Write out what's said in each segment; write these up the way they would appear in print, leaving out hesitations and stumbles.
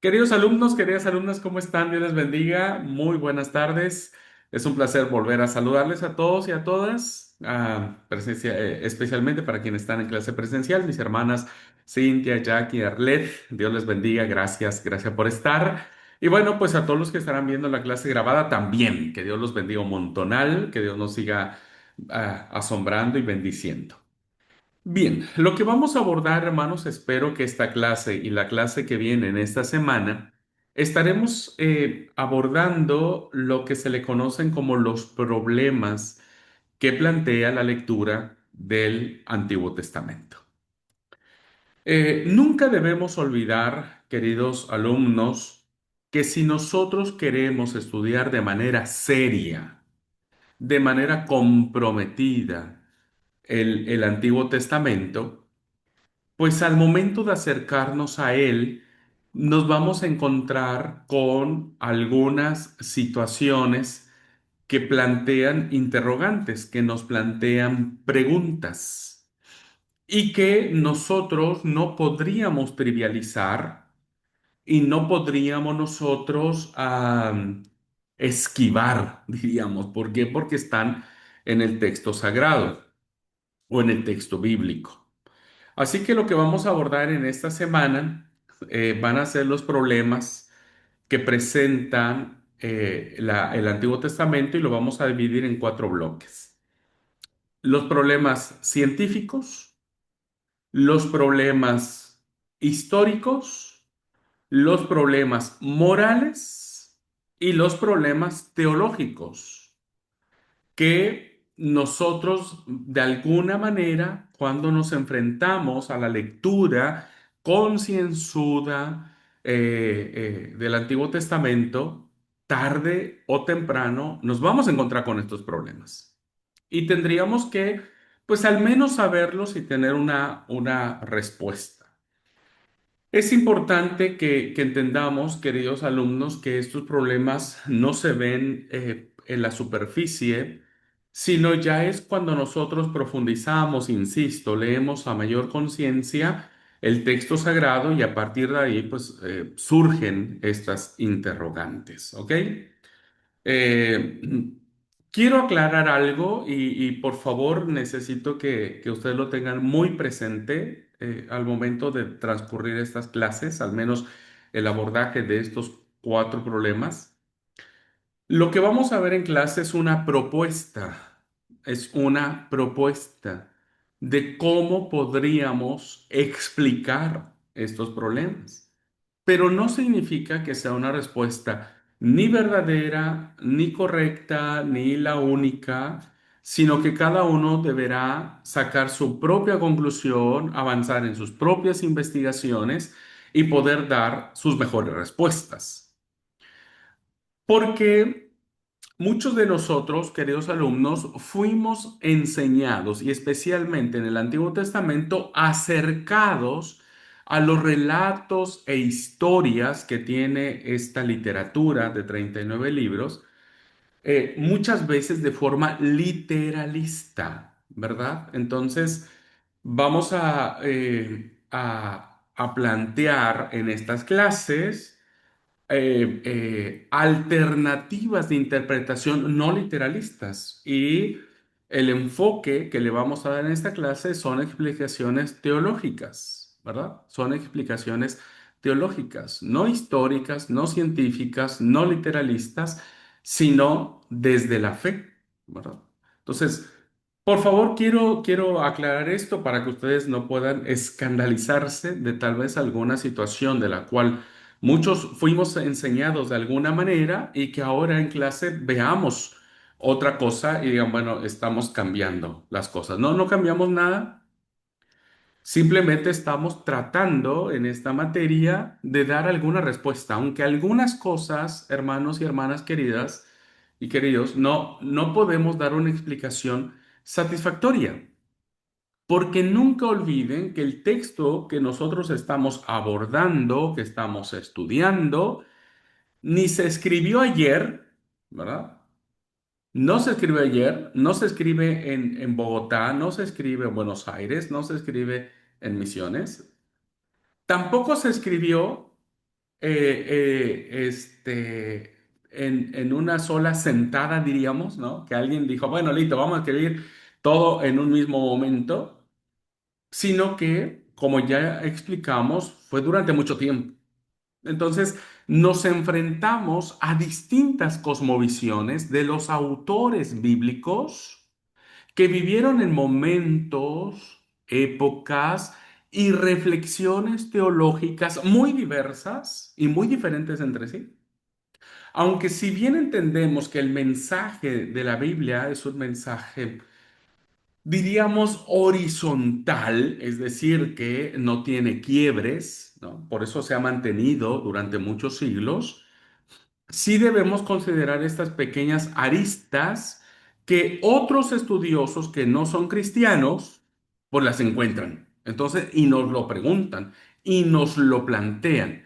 Queridos alumnos, queridas alumnas, ¿cómo están? Dios les bendiga. Muy buenas tardes. Es un placer volver a saludarles a todos y a todas, especialmente para quienes están en clase presencial, mis hermanas Cintia, Jackie, Arlet. Dios les bendiga. Gracias, gracias por estar. Y bueno, pues a todos los que estarán viendo la clase grabada también, que Dios los bendiga un montonal, que Dios nos siga asombrando y bendiciendo. Bien, lo que vamos a abordar, hermanos, espero que esta clase y la clase que viene en esta semana, estaremos abordando lo que se le conocen como los problemas que plantea la lectura del Antiguo Testamento. Nunca debemos olvidar, queridos alumnos, que si nosotros queremos estudiar de manera seria, de manera comprometida, el Antiguo Testamento, pues al momento de acercarnos a él, nos vamos a encontrar con algunas situaciones que plantean interrogantes, que nos plantean preguntas y que nosotros no podríamos trivializar y no podríamos nosotros esquivar, diríamos. ¿Por qué? Porque están en el texto sagrado o en el texto bíblico. Así que lo que vamos a abordar en esta semana van a ser los problemas que presentan el Antiguo Testamento y lo vamos a dividir en cuatro bloques. Los problemas científicos, los problemas históricos, los problemas morales y los problemas teológicos que nosotros de alguna manera, cuando nos enfrentamos a la lectura concienzuda del Antiguo Testamento, tarde o temprano nos vamos a encontrar con estos problemas. Y tendríamos que, pues al menos saberlos y tener una respuesta. Es importante que entendamos, queridos alumnos, que estos problemas no se ven en la superficie, sino ya es cuando nosotros profundizamos, insisto, leemos a mayor conciencia el texto sagrado y a partir de ahí pues surgen estas interrogantes, ¿ok? Eh, quiero aclarar algo y por favor necesito que ustedes lo tengan muy presente al momento de transcurrir estas clases, al menos el abordaje de estos cuatro problemas. Lo que vamos a ver en clase es una propuesta de cómo podríamos explicar estos problemas. Pero no significa que sea una respuesta ni verdadera, ni correcta, ni la única, sino que cada uno deberá sacar su propia conclusión, avanzar en sus propias investigaciones y poder dar sus mejores respuestas. Porque muchos de nosotros, queridos alumnos, fuimos enseñados, y especialmente en el Antiguo Testamento, acercados a los relatos e historias que tiene esta literatura de 39 libros, muchas veces de forma literalista, ¿verdad? Entonces, vamos a plantear en estas clases alternativas de interpretación no literalistas. Y el enfoque que le vamos a dar en esta clase son explicaciones teológicas, ¿verdad? Son explicaciones teológicas, no históricas, no científicas, no literalistas, sino desde la fe, ¿verdad? Entonces, por favor, quiero aclarar esto para que ustedes no puedan escandalizarse de tal vez alguna situación de la cual muchos fuimos enseñados de alguna manera y que ahora en clase veamos otra cosa y digan, bueno, estamos cambiando las cosas. No, no cambiamos nada. Simplemente estamos tratando en esta materia de dar alguna respuesta, aunque algunas cosas, hermanos y hermanas queridas y queridos, no podemos dar una explicación satisfactoria. Porque nunca olviden que el texto que nosotros estamos abordando, que estamos estudiando, ni se escribió ayer, ¿verdad? No se escribió ayer, no se escribe en Bogotá, no se escribe en Buenos Aires, no se escribe en Misiones. Tampoco se escribió en una sola sentada, diríamos, ¿no? Que alguien dijo, bueno, listo, vamos a escribir todo en un mismo momento, sino que, como ya explicamos, fue durante mucho tiempo. Entonces, nos enfrentamos a distintas cosmovisiones de los autores bíblicos que vivieron en momentos, épocas y reflexiones teológicas muy diversas y muy diferentes entre sí. Aunque si bien entendemos que el mensaje de la Biblia es un mensaje, diríamos, horizontal, es decir, que no tiene quiebres, ¿no? Por eso se ha mantenido durante muchos siglos. Sí debemos considerar estas pequeñas aristas que otros estudiosos que no son cristianos, pues las encuentran. Entonces, y nos lo preguntan y nos lo plantean.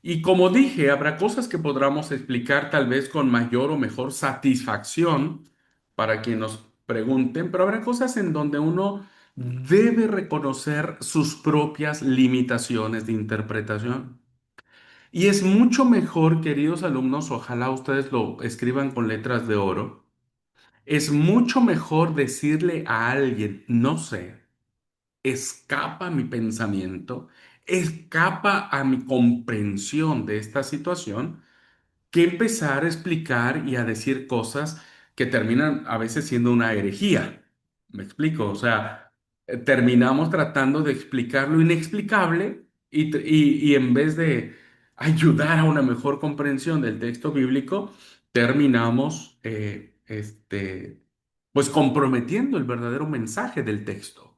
Y como dije, habrá cosas que podamos explicar tal vez con mayor o mejor satisfacción para quien nos pregunten, pero habrá cosas en donde uno debe reconocer sus propias limitaciones de interpretación. Y es mucho mejor, queridos alumnos, ojalá ustedes lo escriban con letras de oro, es mucho mejor decirle a alguien, no sé, escapa a mi pensamiento, escapa a mi comprensión de esta situación, que empezar a explicar y a decir cosas que terminan a veces siendo una herejía. ¿Me explico? O sea, terminamos tratando de explicar lo inexplicable y en vez de ayudar a una mejor comprensión del texto bíblico, terminamos pues comprometiendo el verdadero mensaje del texto.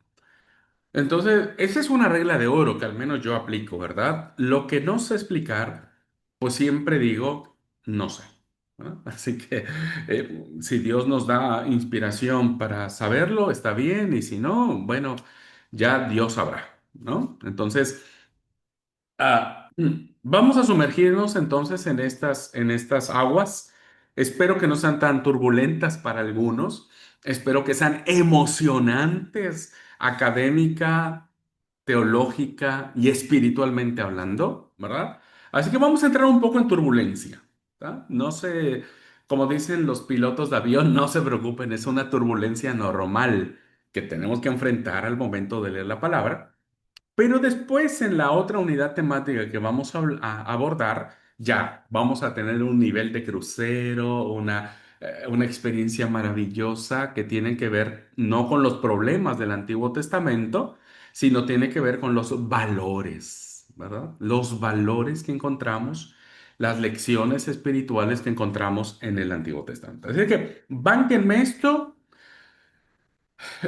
Entonces, esa es una regla de oro que al menos yo aplico, ¿verdad? Lo que no sé explicar, pues siempre digo, no sé, ¿no? Así que si Dios nos da inspiración para saberlo, está bien, y si no, bueno, ya Dios sabrá, ¿no? Entonces, vamos a sumergirnos entonces en estas aguas. Espero que no sean tan turbulentas para algunos. Espero que sean emocionantes académica, teológica y espiritualmente hablando, ¿verdad? Así que vamos a entrar un poco en turbulencia, ¿tá? No se, como dicen los pilotos de avión, no se preocupen, es una turbulencia normal que tenemos que enfrentar al momento de leer la palabra. Pero después, en la otra unidad temática que vamos a abordar, ya vamos a tener un nivel de crucero, una experiencia maravillosa que tiene que ver no con los problemas del Antiguo Testamento, sino tiene que ver con los valores, ¿verdad? Los valores que encontramos, las lecciones espirituales que encontramos en el Antiguo Testamento. Así que, bánquenme esto.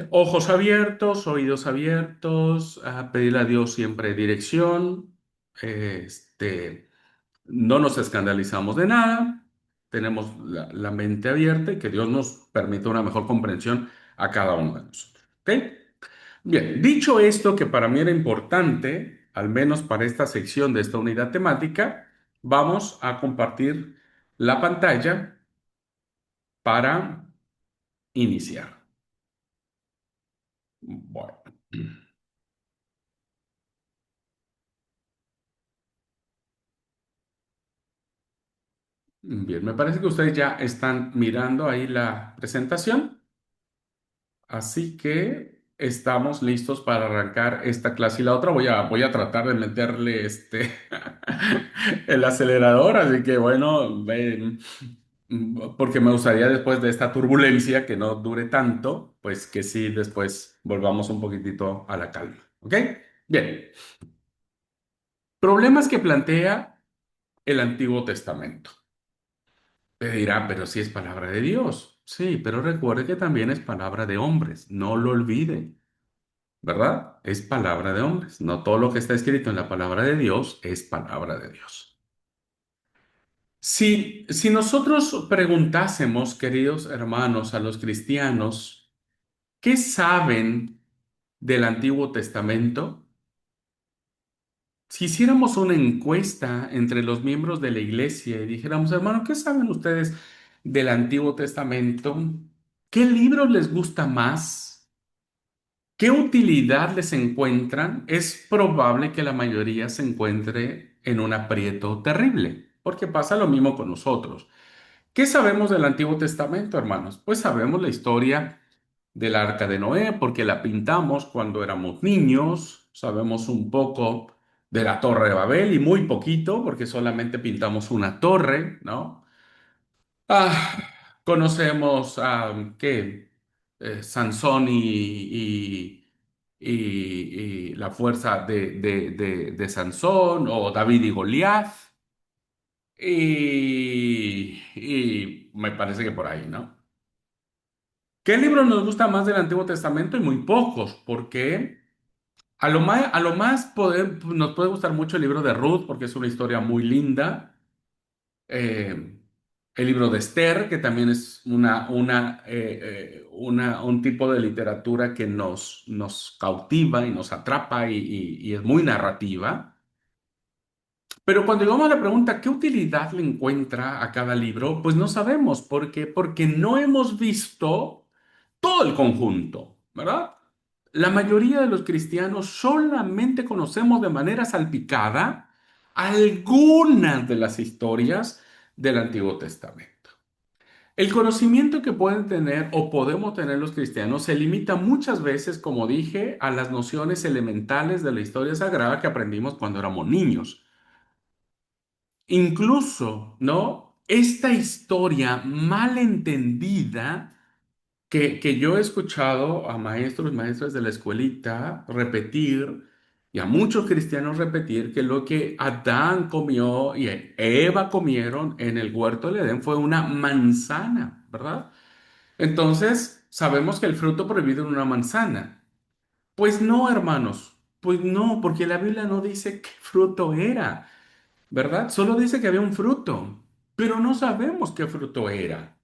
Ojos abiertos, oídos abiertos, a pedirle a Dios siempre dirección. No nos escandalizamos de nada, tenemos la mente abierta y que Dios nos permita una mejor comprensión a cada uno de nosotros. ¿Ok? Bien, dicho esto, que para mí era importante, al menos para esta sección de esta unidad temática, vamos a compartir la pantalla para iniciar. Bueno. Bien, me parece que ustedes ya están mirando ahí la presentación, así que estamos listos para arrancar esta clase y la otra. Voy a tratar de meterle el acelerador, así que bueno, porque me gustaría después de esta turbulencia que no dure tanto, pues que sí después volvamos un poquitito a la calma. ¿Ok? Bien, problemas que plantea el Antiguo Testamento. Te dirá, pero sí es palabra de Dios. Sí, pero recuerde que también es palabra de hombres. No lo olvide, ¿verdad? Es palabra de hombres. No todo lo que está escrito en la palabra de Dios es palabra de Dios. Si nosotros preguntásemos, queridos hermanos, a los cristianos, ¿qué saben del Antiguo Testamento? Si hiciéramos una encuesta entre los miembros de la iglesia y dijéramos, hermano, ¿qué saben ustedes del Antiguo Testamento? ¿Qué libros les gusta más? ¿Qué utilidad les encuentran? Es probable que la mayoría se encuentre en un aprieto terrible, porque pasa lo mismo con nosotros. ¿Qué sabemos del Antiguo Testamento, hermanos? Pues sabemos la historia del Arca de Noé, porque la pintamos cuando éramos niños. Sabemos un poco de la Torre de Babel y muy poquito, porque solamente pintamos una torre, ¿no? Conocemos a, ¿qué? Sansón y la fuerza de Sansón, o David y Goliat, y me parece que por ahí, ¿no? ¿Qué libros nos gusta más del Antiguo Testamento? Y muy pocos, porque nos puede gustar mucho el libro de Ruth, porque es una historia muy linda. eh, el libro de Esther, que también es un tipo de literatura que nos cautiva y nos atrapa y es muy narrativa. Pero cuando llegamos a la pregunta, ¿qué utilidad le encuentra a cada libro? Pues no sabemos. ¿Por qué? Porque no hemos visto todo el conjunto, ¿verdad? La mayoría de los cristianos solamente conocemos de manera salpicada algunas de las historias del Antiguo Testamento. El conocimiento que pueden tener o podemos tener los cristianos se limita muchas veces, como dije, a las nociones elementales de la historia sagrada que aprendimos cuando éramos niños. Incluso, ¿no? Esta historia mal entendida que yo he escuchado a maestros y maestras de la escuelita repetir, y a muchos cristianos repetir, que lo que Adán comió y Eva comieron en el huerto del Edén fue una manzana, ¿verdad? Entonces, sabemos que el fruto prohibido era una manzana. Pues no, hermanos, pues no, porque la Biblia no dice qué fruto era, ¿verdad? Solo dice que había un fruto, pero no sabemos qué fruto era.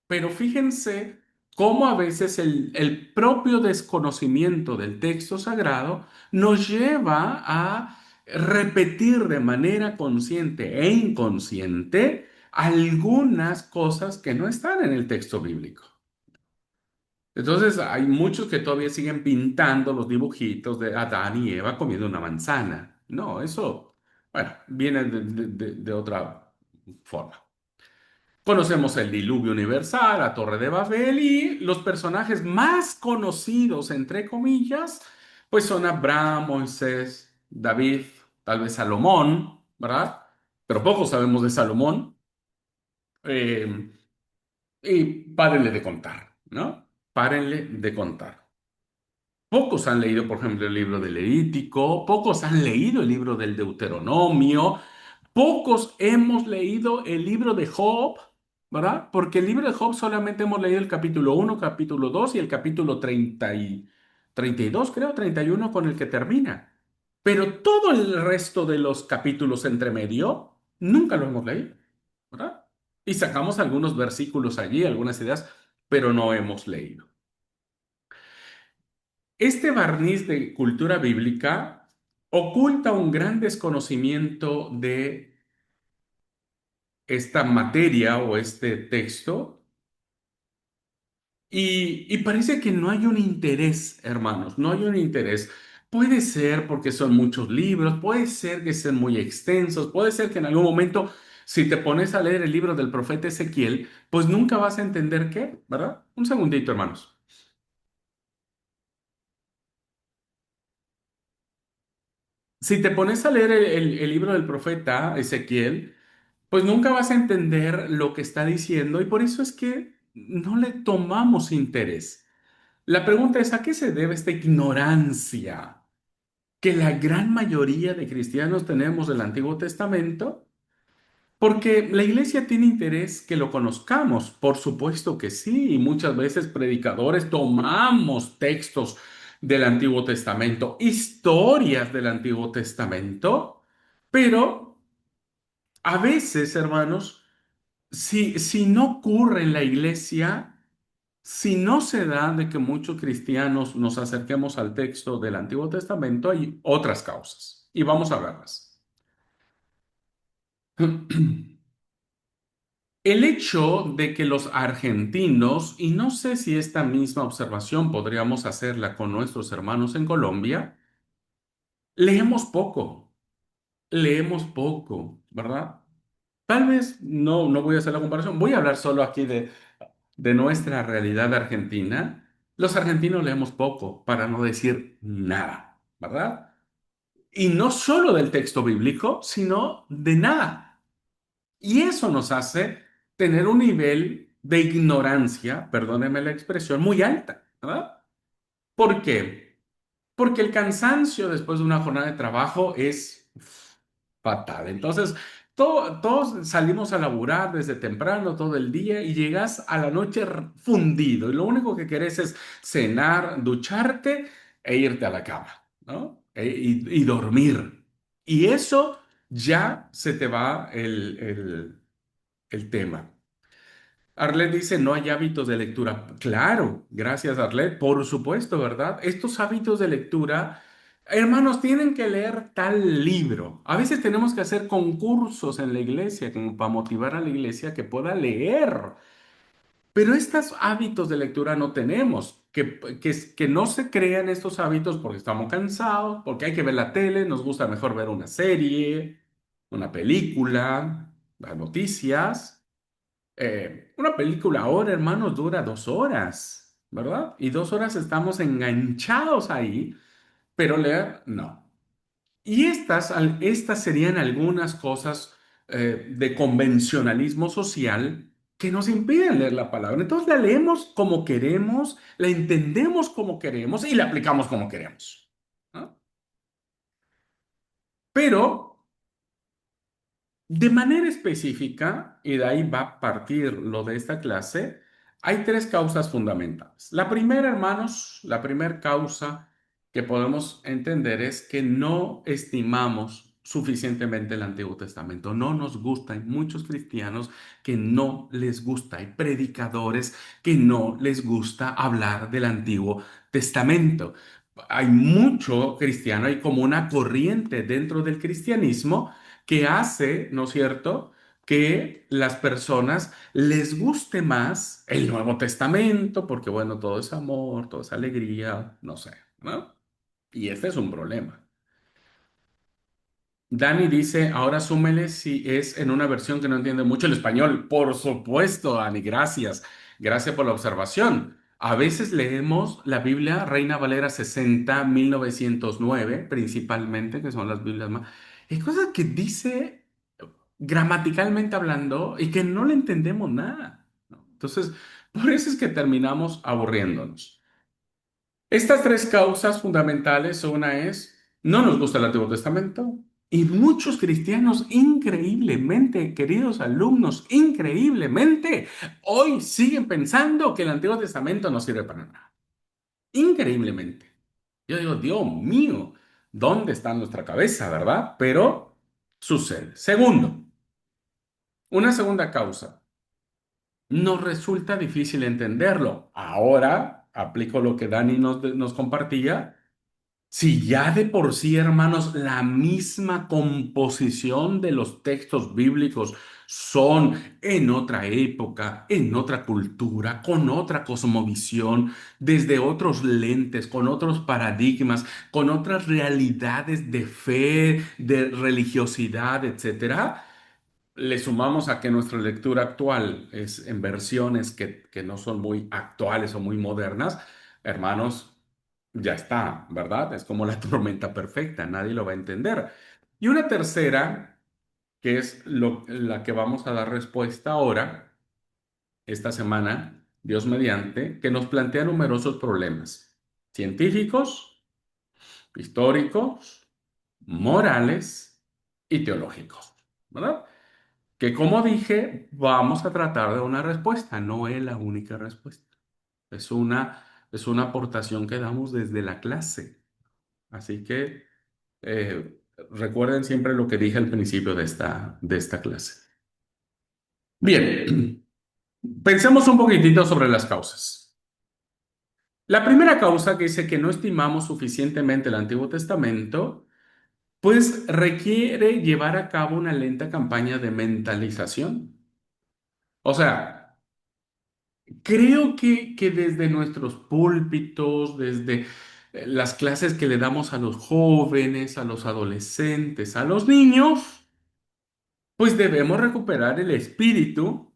Pero fíjense cómo a veces el propio desconocimiento del texto sagrado nos lleva a repetir de manera consciente e inconsciente algunas cosas que no están en el texto bíblico. Entonces hay muchos que todavía siguen pintando los dibujitos de Adán y Eva comiendo una manzana. No, eso, bueno, viene de otra forma. Conocemos el diluvio universal, la Torre de Babel y los personajes más conocidos, entre comillas, pues son Abraham, Moisés, David, tal vez Salomón, ¿verdad? Pero poco sabemos de Salomón. eh, y párenle de contar, ¿no? Párenle de contar. Pocos han leído, por ejemplo, el libro del Levítico, pocos han leído el libro del Deuteronomio, pocos hemos leído el libro de Job, ¿verdad? Porque el libro de Job solamente hemos leído el capítulo 1, capítulo 2 y el capítulo 32, creo, 31 con el que termina. Pero todo el resto de los capítulos entre medio nunca lo hemos leído, ¿verdad? Y sacamos algunos versículos allí, algunas ideas, pero no hemos leído. Este barniz de cultura bíblica oculta un gran desconocimiento de esta materia o este texto y parece que no hay un interés, hermanos, no hay un interés. Puede ser porque son muchos libros, puede ser que sean muy extensos, puede ser que en algún momento, si te pones a leer el libro del profeta Ezequiel, pues nunca vas a entender qué, ¿verdad? Un segundito, hermanos. Si te pones a leer el libro del profeta Ezequiel, pues nunca vas a entender lo que está diciendo y por eso es que no le tomamos interés. La pregunta es, ¿a qué se debe esta ignorancia que la gran mayoría de cristianos tenemos del Antiguo Testamento? Porque la iglesia tiene interés que lo conozcamos, por supuesto que sí, y muchas veces predicadores tomamos textos del Antiguo Testamento, historias del Antiguo Testamento, pero a veces, hermanos, si no ocurre en la iglesia, si no se da de que muchos cristianos nos acerquemos al texto del Antiguo Testamento, hay otras causas. Y vamos a verlas. El hecho de que los argentinos, y no sé si esta misma observación podríamos hacerla con nuestros hermanos en Colombia, leemos poco, leemos poco, ¿verdad? Tal vez no voy a hacer la comparación, voy a hablar solo aquí de nuestra realidad argentina. Los argentinos leemos poco, para no decir nada, ¿verdad? Y no solo del texto bíblico, sino de nada. Y eso nos hace tener un nivel de ignorancia, perdóneme la expresión, muy alta, ¿verdad? ¿Por qué? Porque el cansancio después de una jornada de trabajo es fatal. Entonces, todos salimos a laburar desde temprano todo el día y llegas a la noche fundido y lo único que querés es cenar, ducharte e irte a la cama, ¿no? Y dormir. Y eso ya se te va el tema. Arlet dice, no hay hábitos de lectura. Claro, gracias Arlet, por supuesto, ¿verdad? Estos hábitos de lectura, hermanos, tienen que leer tal libro. A veces tenemos que hacer concursos en la iglesia como para motivar a la iglesia que pueda leer. Pero estos hábitos de lectura no tenemos. Que no se crean estos hábitos porque estamos cansados, porque hay que ver la tele, nos gusta mejor ver una serie, una película, las noticias. Una película ahora, hermanos, dura 2 horas, ¿verdad? Y 2 horas estamos enganchados ahí, pero leer, no. Y estas serían algunas cosas de convencionalismo social que nos impiden leer la palabra. Entonces la leemos como queremos, la entendemos como queremos y la aplicamos como queremos, ¿no? Pero de manera específica, y de ahí va a partir lo de esta clase, hay tres causas fundamentales. La primera, hermanos, la primera causa que podemos entender es que no estimamos suficientemente el Antiguo Testamento. No nos gusta. Hay muchos cristianos que no les gusta. Hay predicadores que no les gusta hablar del Antiguo Testamento. Hay mucho cristiano, hay como una corriente dentro del cristianismo que hace, ¿no es cierto?, que las personas les guste más el Nuevo Testamento, porque bueno, todo es amor, todo es alegría, no sé, ¿no? Y este es un problema. Dani dice, ahora súmele si es en una versión que no entiende mucho el español. Por supuesto, Dani, gracias. Gracias por la observación. A veces leemos la Biblia Reina Valera 60 1909 principalmente, que son las Biblias más... Hay cosas que dice gramaticalmente hablando y que no le entendemos nada, ¿no? Entonces, por eso es que terminamos aburriéndonos. Estas tres causas fundamentales, una es, no nos gusta el Antiguo Testamento y muchos cristianos increíblemente, queridos alumnos, increíblemente, hoy siguen pensando que el Antiguo Testamento no sirve para nada. Increíblemente. Yo digo, Dios mío, ¿dónde está nuestra cabeza, verdad? Pero sucede. Segundo, una segunda causa. Nos resulta difícil entenderlo. Ahora aplico lo que Dani nos compartía. Si ya de por sí, hermanos, la misma composición de los textos bíblicos son en otra época, en otra cultura, con otra cosmovisión, desde otros lentes, con otros paradigmas, con otras realidades de fe, de religiosidad, etcétera, le sumamos a que nuestra lectura actual es en versiones que no son muy actuales o muy modernas, hermanos, ya está, ¿verdad? Es como la tormenta perfecta, nadie lo va a entender. Y una tercera, que es la que vamos a dar respuesta ahora, esta semana, Dios mediante, que nos plantea numerosos problemas científicos, históricos, morales y teológicos, ¿verdad? Que como dije, vamos a tratar de una respuesta, no es la única respuesta. Es una aportación que damos desde la clase. Así que recuerden siempre lo que dije al principio de esta clase. Bien, pensemos un poquitito sobre las causas. La primera causa que dice que no estimamos suficientemente el Antiguo Testamento, pues requiere llevar a cabo una lenta campaña de mentalización. O sea, creo que desde nuestros púlpitos, desde las clases que le damos a los jóvenes, a los adolescentes, a los niños, pues debemos recuperar el espíritu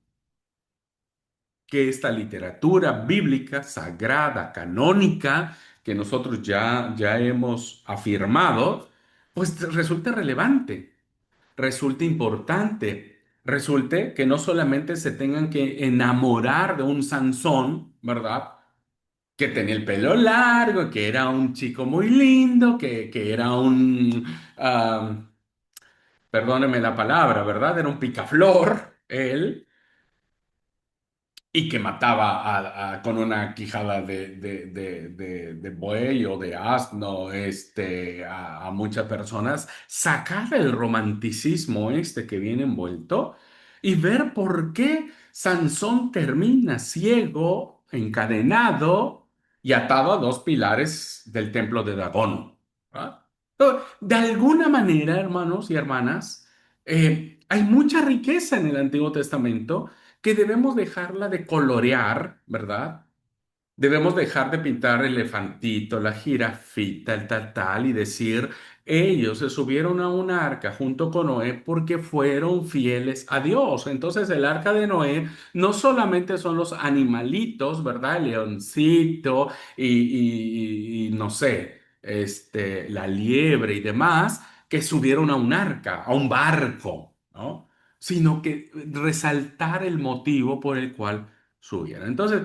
que esta literatura bíblica, sagrada, canónica, que nosotros ya hemos afirmado, pues resulte relevante, resulte importante, resulte que no solamente se tengan que enamorar de un Sansón, ¿verdad? Que tenía el pelo largo, que era un chico muy lindo, que era ah, perdóneme la palabra, ¿verdad? Era un picaflor, él, y que mataba con una quijada de buey o de asno a muchas personas, sacar el romanticismo que viene envuelto y ver por qué Sansón termina ciego, encadenado y atado a dos pilares del templo de Dagón. ¿Ah? De alguna manera, hermanos y hermanas, hay mucha riqueza en el Antiguo Testamento que debemos dejarla de colorear, ¿verdad? Debemos dejar de pintar el elefantito, la jirafita, el tal, y decir, ellos se subieron a un arca junto con Noé porque fueron fieles a Dios. Entonces el arca de Noé no solamente son los animalitos, ¿verdad? El leoncito y no sé, la liebre y demás, que subieron a un arca, a un barco, ¿no? Sino que resaltar el motivo por el cual subieron. Entonces,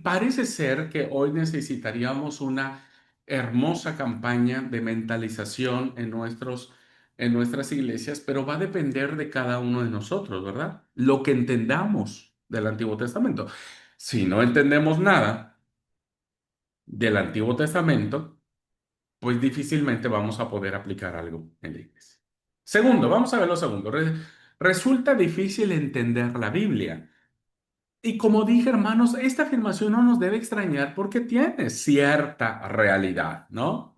parece ser que hoy necesitaríamos una hermosa campaña de mentalización en nuestras iglesias, pero va a depender de cada uno de nosotros, ¿verdad? Lo que entendamos del Antiguo Testamento. Si no entendemos nada del Antiguo Testamento, pues difícilmente vamos a poder aplicar algo en la iglesia. Segundo, vamos a ver lo segundo. Resulta difícil entender la Biblia. Y como dije, hermanos, esta afirmación no nos debe extrañar porque tiene cierta realidad, ¿no?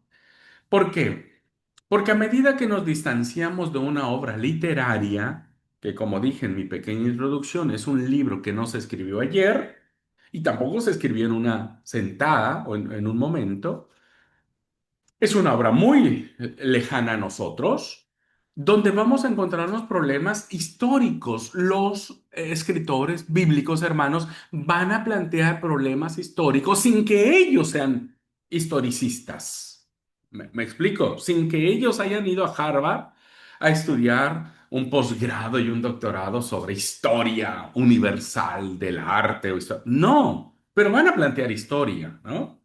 ¿Por qué? Porque a medida que nos distanciamos de una obra literaria, que como dije en mi pequeña introducción, es un libro que no se escribió ayer y tampoco se escribió en una sentada o en un momento, es una obra muy lejana a nosotros, donde vamos a encontrarnos problemas históricos. Los escritores bíblicos, hermanos, van a plantear problemas históricos sin que ellos sean historicistas. ¿Me explico? Sin que ellos hayan ido a Harvard a estudiar un posgrado y un doctorado sobre historia universal del arte. No, pero van a plantear historia, ¿no?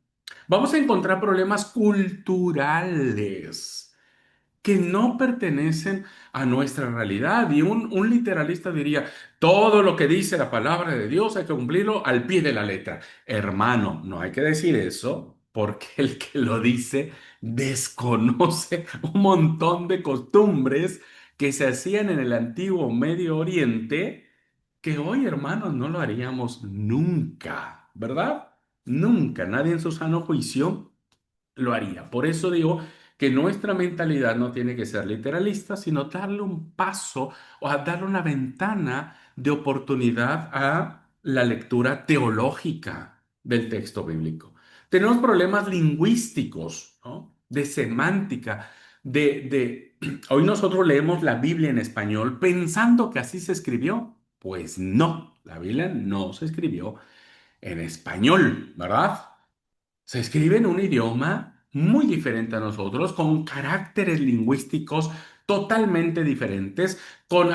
Vamos a encontrar problemas culturales que no pertenecen a nuestra realidad. Y un literalista diría, todo lo que dice la palabra de Dios hay que cumplirlo al pie de la letra. Hermano, no hay que decir eso porque el que lo dice desconoce un montón de costumbres que se hacían en el antiguo Medio Oriente que hoy, hermanos, no lo haríamos nunca, ¿verdad? Nunca, nadie en su sano juicio lo haría. Por eso digo que nuestra mentalidad no tiene que ser literalista, sino darle un paso o a darle una ventana de oportunidad a la lectura teológica del texto bíblico. Tenemos problemas lingüísticos, ¿no? De semántica, Hoy nosotros leemos la Biblia en español pensando que así se escribió. Pues no, la Biblia no se escribió en español, ¿verdad? Se escribe en un idioma muy diferente a nosotros, con caracteres lingüísticos totalmente diferentes, con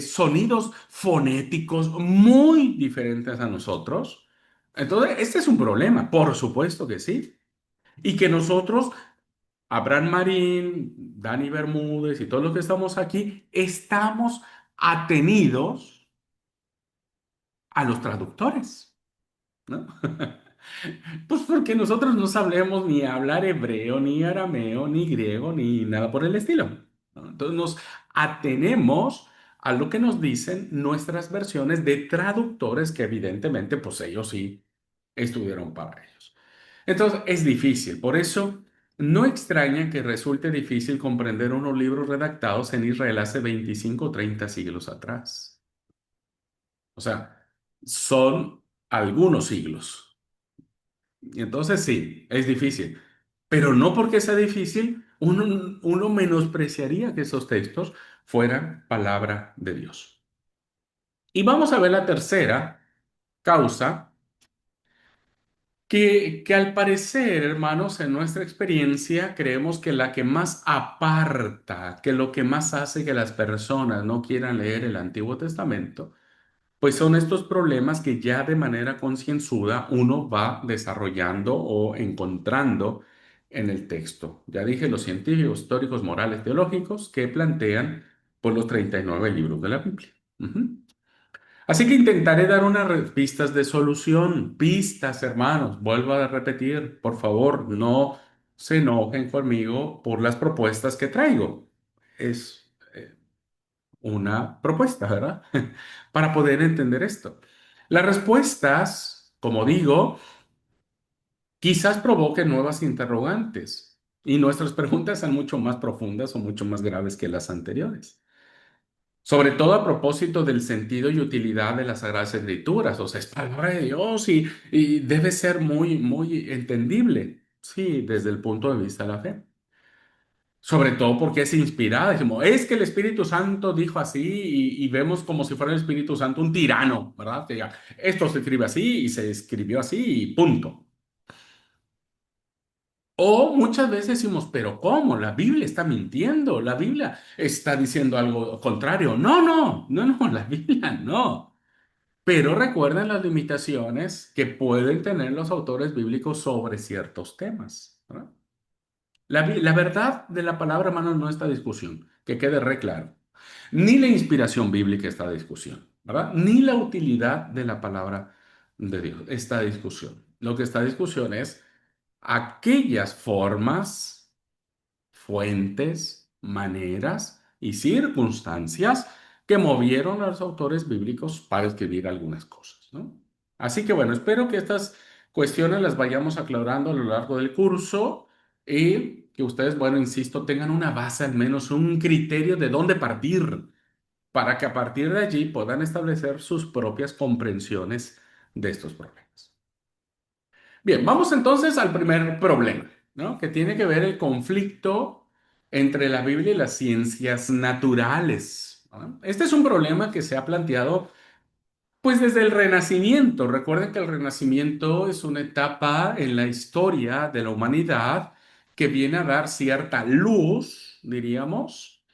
sonidos fonéticos muy diferentes a nosotros. Entonces, este es un problema, por supuesto que sí. Y que nosotros, Abraham Marín, Dani Bermúdez y todos los que estamos aquí, estamos atenidos a los traductores, ¿no? Pues porque nosotros no sabemos ni hablar hebreo, ni arameo, ni griego, ni nada por el estilo, ¿no? Entonces nos atenemos a lo que nos dicen nuestras versiones de traductores que evidentemente pues ellos sí estuvieron para ellos. Entonces es difícil, por eso no extraña que resulte difícil comprender unos libros redactados en Israel hace 25 o 30 siglos atrás. O sea, son algunos siglos. Y entonces sí, es difícil. Pero no porque sea difícil, uno menospreciaría que esos textos fueran palabra de Dios. Y vamos a ver la tercera causa, que al parecer, hermanos, en nuestra experiencia, creemos que la que más aparta, que lo que más hace que las personas no quieran leer el Antiguo Testamento, pues son estos problemas que ya de manera concienzuda uno va desarrollando o encontrando en el texto. Ya dije, los científicos, históricos, morales, teológicos que plantean por los 39 libros de la Biblia. Ujú. Así que intentaré dar unas pistas de solución, pistas, hermanos. Vuelvo a repetir, por favor, no se enojen conmigo por las propuestas que traigo. Es una propuesta, ¿verdad? Para poder entender esto. Las respuestas, como digo, quizás provoquen nuevas interrogantes y nuestras preguntas son mucho más profundas o mucho más graves que las anteriores. Sobre todo a propósito del sentido y utilidad de las Sagradas Escrituras. O sea, es palabra de Dios y debe ser muy, muy entendible. Sí, desde el punto de vista de la fe. Sobre todo porque es inspirada. Decimos, es que el Espíritu Santo dijo así y vemos como si fuera el Espíritu Santo un tirano, ¿verdad? Que diga, esto se escribe así y se escribió así y punto. O muchas veces decimos, pero ¿cómo? La Biblia está mintiendo, la Biblia está diciendo algo contrario. No, no, no, no, la Biblia no. Pero recuerden las limitaciones que pueden tener los autores bíblicos sobre ciertos temas, ¿verdad? La verdad de la palabra, hermano, no está a discusión, que quede re claro. Ni la inspiración bíblica está a discusión, ¿verdad? Ni la utilidad de la palabra de Dios está a discusión. Lo que está a discusión es aquellas formas, fuentes, maneras y circunstancias que movieron a los autores bíblicos para escribir algunas cosas, ¿no? Así que bueno, espero que estas cuestiones las vayamos aclarando a lo largo del curso y que ustedes, bueno, insisto, tengan una base, al menos un criterio de dónde partir, para que a partir de allí puedan establecer sus propias comprensiones de estos problemas. Bien, vamos entonces al primer problema, ¿no? Que tiene que ver el conflicto entre la Biblia y las ciencias naturales, ¿no? Este es un problema que se ha planteado pues desde el Renacimiento. Recuerden que el Renacimiento es una etapa en la historia de la humanidad que viene a dar cierta luz, diríamos,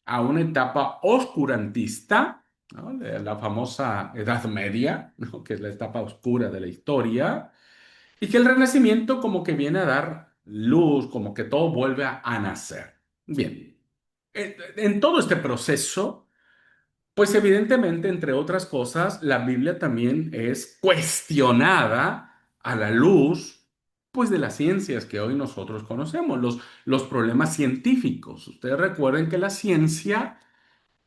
a una etapa oscurantista, ¿no? De la famosa Edad Media, ¿no? Que es la etapa oscura de la historia y que el Renacimiento como que viene a dar luz, como que todo vuelve a nacer. Bien, en todo este proceso, pues evidentemente, entre otras cosas, la Biblia también es cuestionada a la luz, pues de las ciencias que hoy nosotros conocemos, los problemas científicos. Ustedes recuerden que la ciencia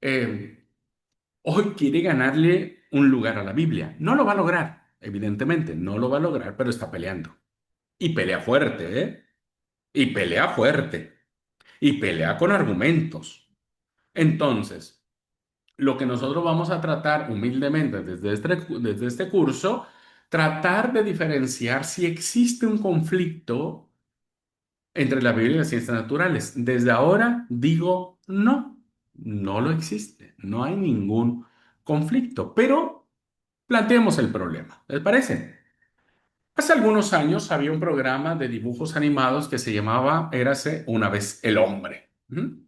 hoy quiere ganarle un lugar a la Biblia. No lo va a lograr, evidentemente, no lo va a lograr, pero está peleando. Y pelea fuerte, ¿eh? Y pelea fuerte. Y pelea con argumentos. Entonces, lo que nosotros vamos a tratar humildemente desde este curso, tratar de diferenciar si existe un conflicto entre la Biblia y las ciencias naturales. Desde ahora digo no, no lo existe. No hay ningún conflicto. Pero planteemos el problema. ¿Les parece? Hace algunos años había un programa de dibujos animados que se llamaba Érase una vez el hombre. ¿Mm?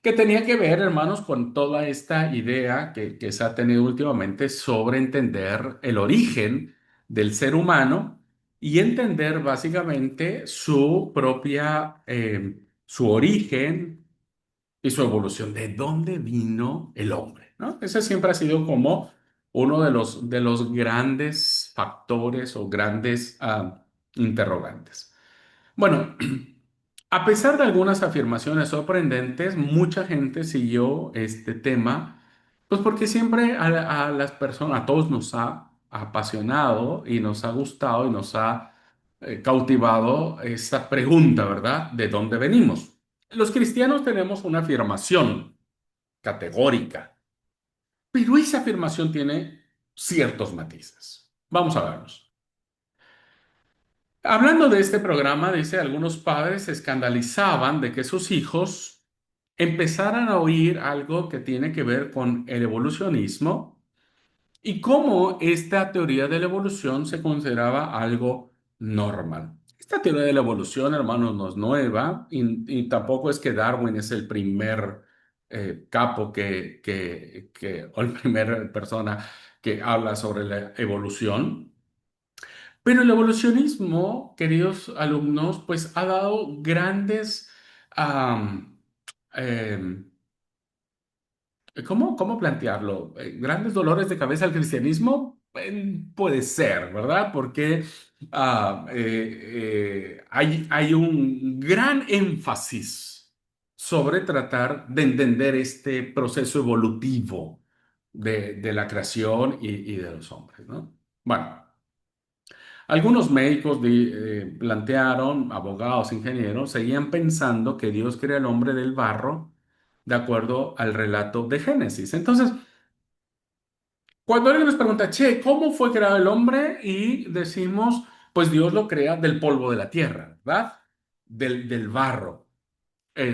Que tenía que ver, hermanos, con toda esta idea que se ha tenido últimamente sobre entender el origen del ser humano y entender básicamente su propia, su origen y su evolución, de dónde vino el hombre, ¿no? Ese siempre ha sido como uno de los grandes factores o grandes interrogantes. Bueno, a pesar de algunas afirmaciones sorprendentes, mucha gente siguió este tema, pues porque siempre a las personas, a todos nos ha apasionado y nos ha gustado y nos ha cautivado esa pregunta, ¿verdad? ¿De dónde venimos? Los cristianos tenemos una afirmación categórica. Pero esa afirmación tiene ciertos matices. Vamos a verlos. Hablando de este programa, dice, algunos padres se escandalizaban de que sus hijos empezaran a oír algo que tiene que ver con el evolucionismo y cómo esta teoría de la evolución se consideraba algo normal. Esta teoría de la evolución, hermanos, no es nueva y tampoco es que Darwin es el primer capo o la primera persona que habla sobre la evolución. Pero el evolucionismo, queridos alumnos, pues ha dado grandes, am, em, cómo plantearlo? ¿Grandes dolores de cabeza al cristianismo? Puede ser, ¿verdad? Porque hay un gran énfasis sobre tratar de entender este proceso evolutivo de la creación y de los hombres, ¿no? Bueno. Algunos médicos plantearon, abogados, ingenieros, seguían pensando que Dios crea al hombre del barro de acuerdo al relato de Génesis. Entonces, cuando alguien nos pregunta, che, ¿cómo fue creado el hombre? Y decimos, pues Dios lo crea del polvo de la tierra, ¿verdad? Del barro. Y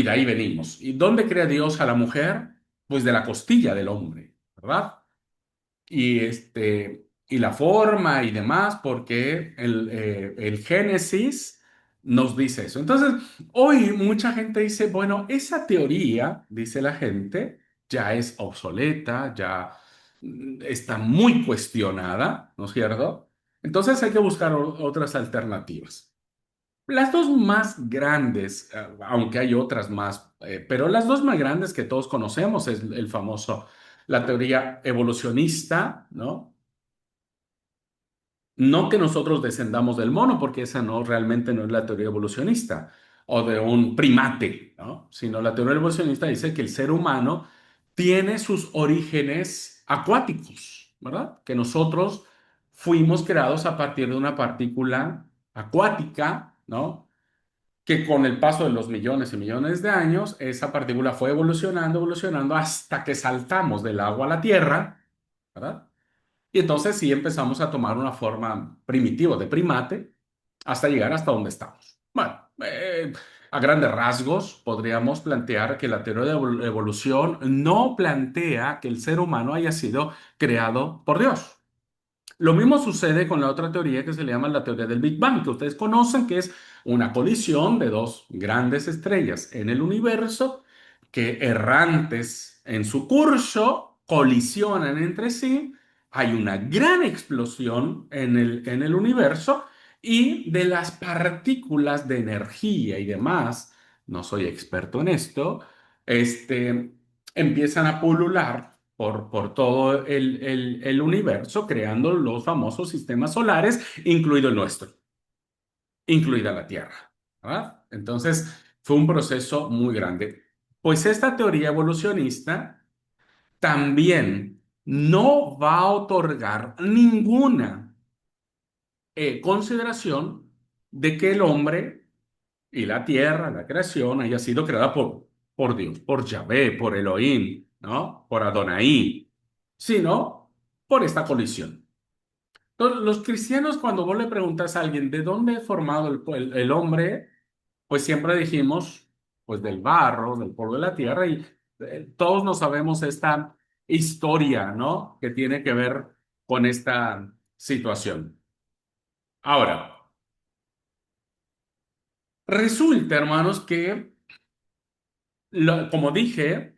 de ahí venimos. ¿Y dónde crea Dios a la mujer? Pues de la costilla del hombre, ¿verdad? Y la forma y demás, porque el Génesis nos dice eso. Entonces, hoy mucha gente dice, bueno, esa teoría, dice la gente, ya es obsoleta, ya está muy cuestionada, ¿no es cierto? Entonces hay que buscar otras alternativas. Las dos más grandes, aunque hay otras más, pero las dos más grandes que todos conocemos es el famoso, la teoría evolucionista, ¿no? No que nosotros descendamos del mono, porque esa no realmente no es la teoría evolucionista o de un primate, ¿no? Sino la teoría evolucionista dice que el ser humano tiene sus orígenes acuáticos, ¿verdad? Que nosotros fuimos creados a partir de una partícula acuática, ¿no? Que con el paso de los millones y millones de años, esa partícula fue evolucionando, evolucionando hasta que saltamos del agua a la tierra, ¿verdad? Y entonces sí empezamos a tomar una forma primitiva de primate hasta llegar hasta donde estamos. Bueno, a grandes rasgos podríamos plantear que la teoría de evolución no plantea que el ser humano haya sido creado por Dios. Lo mismo sucede con la otra teoría que se le llama la teoría del Big Bang, que ustedes conocen, que es una colisión de dos grandes estrellas en el universo que errantes en su curso colisionan entre sí. Hay una gran explosión en el universo y de las partículas de energía y demás, no soy experto en esto, este, empiezan a pulular por todo el universo, creando los famosos sistemas solares, incluido el nuestro, incluida la Tierra, ¿verdad? Entonces, fue un proceso muy grande. Pues esta teoría evolucionista también no va a otorgar ninguna consideración de que el hombre y la tierra, la creación, haya sido creada por Dios, por Yahvé, por Elohim, ¿no? Por Adonai, sino por esta colisión. Entonces, los cristianos, cuando vos le preguntas a alguien de dónde es formado el hombre, pues siempre dijimos, pues del barro, del polvo de la tierra, y todos nos sabemos esta historia, ¿no? Que tiene que ver con esta situación. Ahora, resulta, hermanos, que, como dije,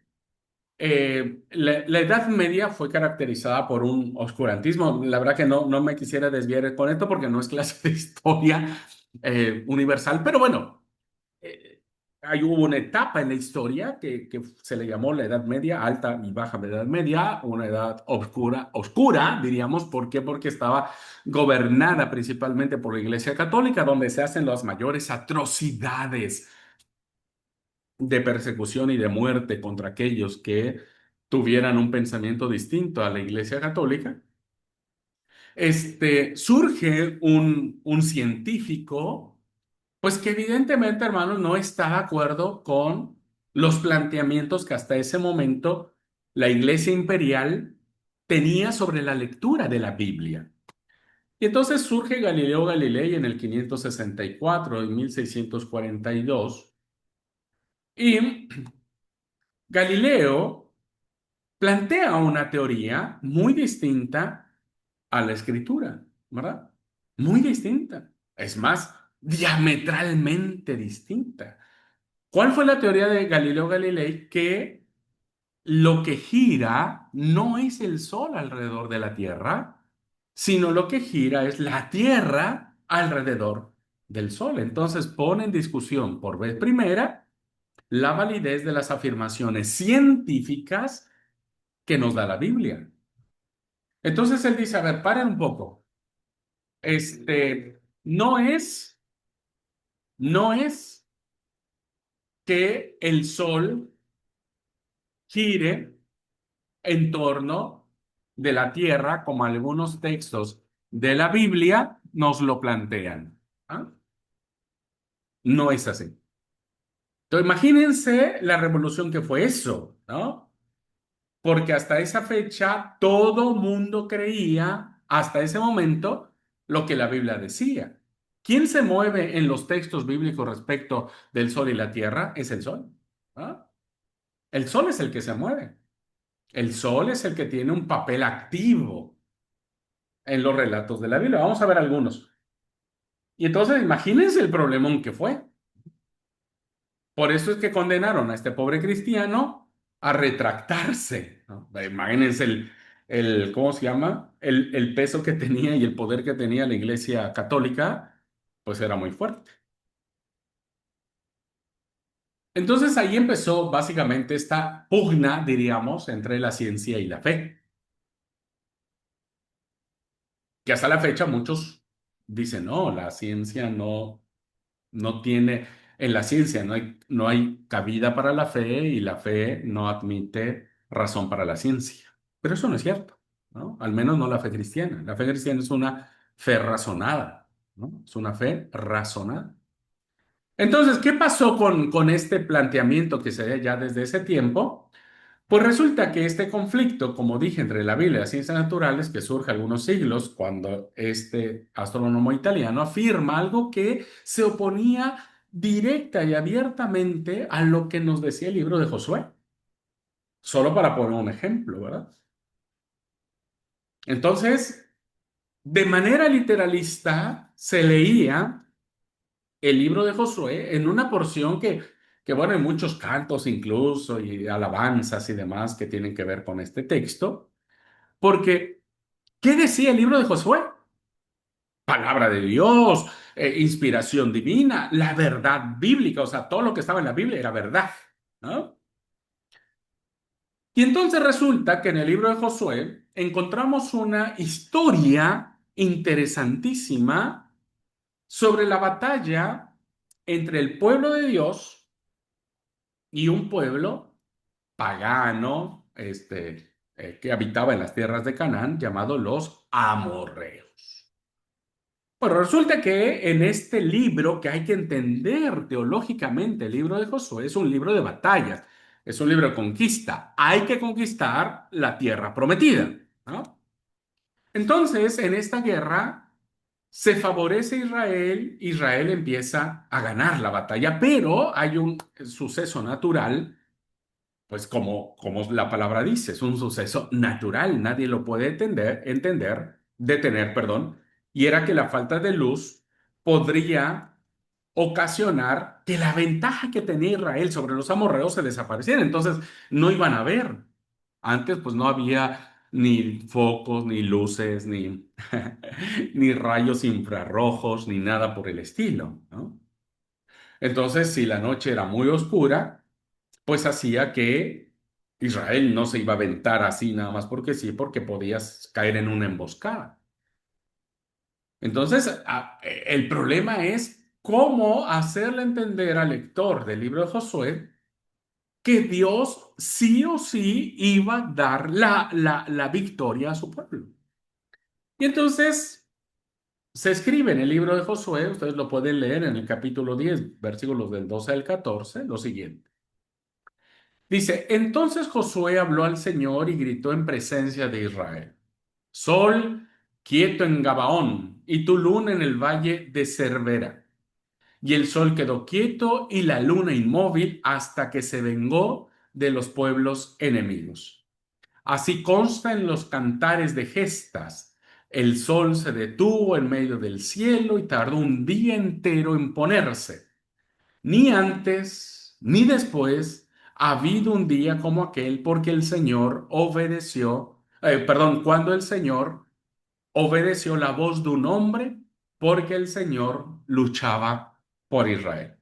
la Edad Media fue caracterizada por un oscurantismo. La verdad que no me quisiera desviar con esto porque no es clase de historia universal, pero bueno, ahí hubo una etapa en la historia que se le llamó la Edad Media, alta y baja Edad Media, una edad oscura, oscura, diríamos. ¿Por qué? Porque estaba gobernada principalmente por la Iglesia Católica, donde se hacen las mayores atrocidades de persecución y de muerte contra aquellos que tuvieran un pensamiento distinto a la Iglesia Católica. Surge un científico, pues que evidentemente, hermanos, no está de acuerdo con los planteamientos que hasta ese momento la Iglesia imperial tenía sobre la lectura de la Biblia. Y entonces surge Galileo Galilei en el 564, en 1642, y Galileo plantea una teoría muy distinta a la escritura, ¿verdad? Muy distinta. Es más, diametralmente distinta. ¿Cuál fue la teoría de Galileo Galilei? Que lo que gira no es el sol alrededor de la Tierra, sino lo que gira es la Tierra alrededor del sol. Entonces pone en discusión por vez primera la validez de las afirmaciones científicas que nos da la Biblia. Entonces él dice, a ver, paren un poco. No es que el sol gire en torno de la tierra, como algunos textos de la Biblia nos lo plantean. ¿Ah? No es así. Entonces, imagínense la revolución que fue eso, ¿no? Porque hasta esa fecha todo mundo creía, hasta ese momento, lo que la Biblia decía. ¿Quién se mueve en los textos bíblicos respecto del sol y la tierra? Es el sol. ¿Ah? El sol es el que se mueve. El sol es el que tiene un papel activo en los relatos de la Biblia. Vamos a ver algunos. Y entonces imagínense el problemón que fue. Por eso es que condenaron a este pobre cristiano a retractarse, ¿no? Imagínense ¿cómo se llama? El peso que tenía y el poder que tenía la Iglesia Católica, pues era muy fuerte. Entonces ahí empezó básicamente esta pugna, diríamos, entre la ciencia y la fe, que hasta la fecha muchos dicen, no, la ciencia no tiene, en la ciencia no hay cabida para la fe y la fe no admite razón para la ciencia. Pero eso no es cierto, ¿no? Al menos no la fe cristiana. La fe cristiana es una fe razonada, ¿no? Es una fe razonada. Entonces, ¿qué pasó con este planteamiento que se da ya desde ese tiempo? Pues resulta que este conflicto, como dije, entre la Biblia y las ciencias naturales, que surge algunos siglos cuando este astrónomo italiano afirma algo que se oponía directa y abiertamente a lo que nos decía el libro de Josué, solo para poner un ejemplo, ¿verdad? Entonces, de manera literalista, se leía el libro de Josué en una porción que bueno, hay muchos cantos incluso y alabanzas y demás que tienen que ver con este texto. Porque, ¿qué decía el libro de Josué? Palabra de Dios, inspiración divina, la verdad bíblica, o sea, todo lo que estaba en la Biblia era verdad, ¿no? Y entonces resulta que en el libro de Josué encontramos una historia interesantísima sobre la batalla entre el pueblo de Dios y un pueblo pagano, que habitaba en las tierras de Canaán, llamado los amorreos. Bueno, resulta que en este libro, que hay que entender teológicamente, el libro de Josué es un libro de batallas, es un libro de conquista. Hay que conquistar la tierra prometida, ¿no? Entonces, en esta guerra se favorece a Israel, Israel empieza a ganar la batalla, pero hay un suceso natural, pues como la palabra dice, es un suceso natural, nadie lo puede detener, perdón, y era que la falta de luz podría ocasionar que la ventaja que tenía Israel sobre los amorreos se desapareciera. Entonces no iban a ver. Antes pues no había ni focos, ni luces, ni, ni rayos infrarrojos, ni nada por el estilo, ¿no? Entonces, si la noche era muy oscura, pues hacía que Israel no se iba a aventar así nada más porque sí, porque podías caer en una emboscada. Entonces, el problema es cómo hacerle entender al lector del libro de Josué que Dios sí o sí iba a dar la victoria a su pueblo. Y entonces se escribe en el libro de Josué, ustedes lo pueden leer en el capítulo 10, versículos del 12 al 14, lo siguiente. Dice, entonces Josué habló al Señor y gritó en presencia de Israel: Sol, quieto en Gabaón, y tu luna en el valle de Cerbera. Y el sol quedó quieto y la luna inmóvil hasta que se vengó de los pueblos enemigos. Así consta en los cantares de gestas. El sol se detuvo en medio del cielo y tardó un día entero en ponerse. Ni antes ni después ha habido un día como aquel, porque el Señor obedeció, perdón, cuando el Señor obedeció la voz de un hombre, porque el Señor luchaba por Israel.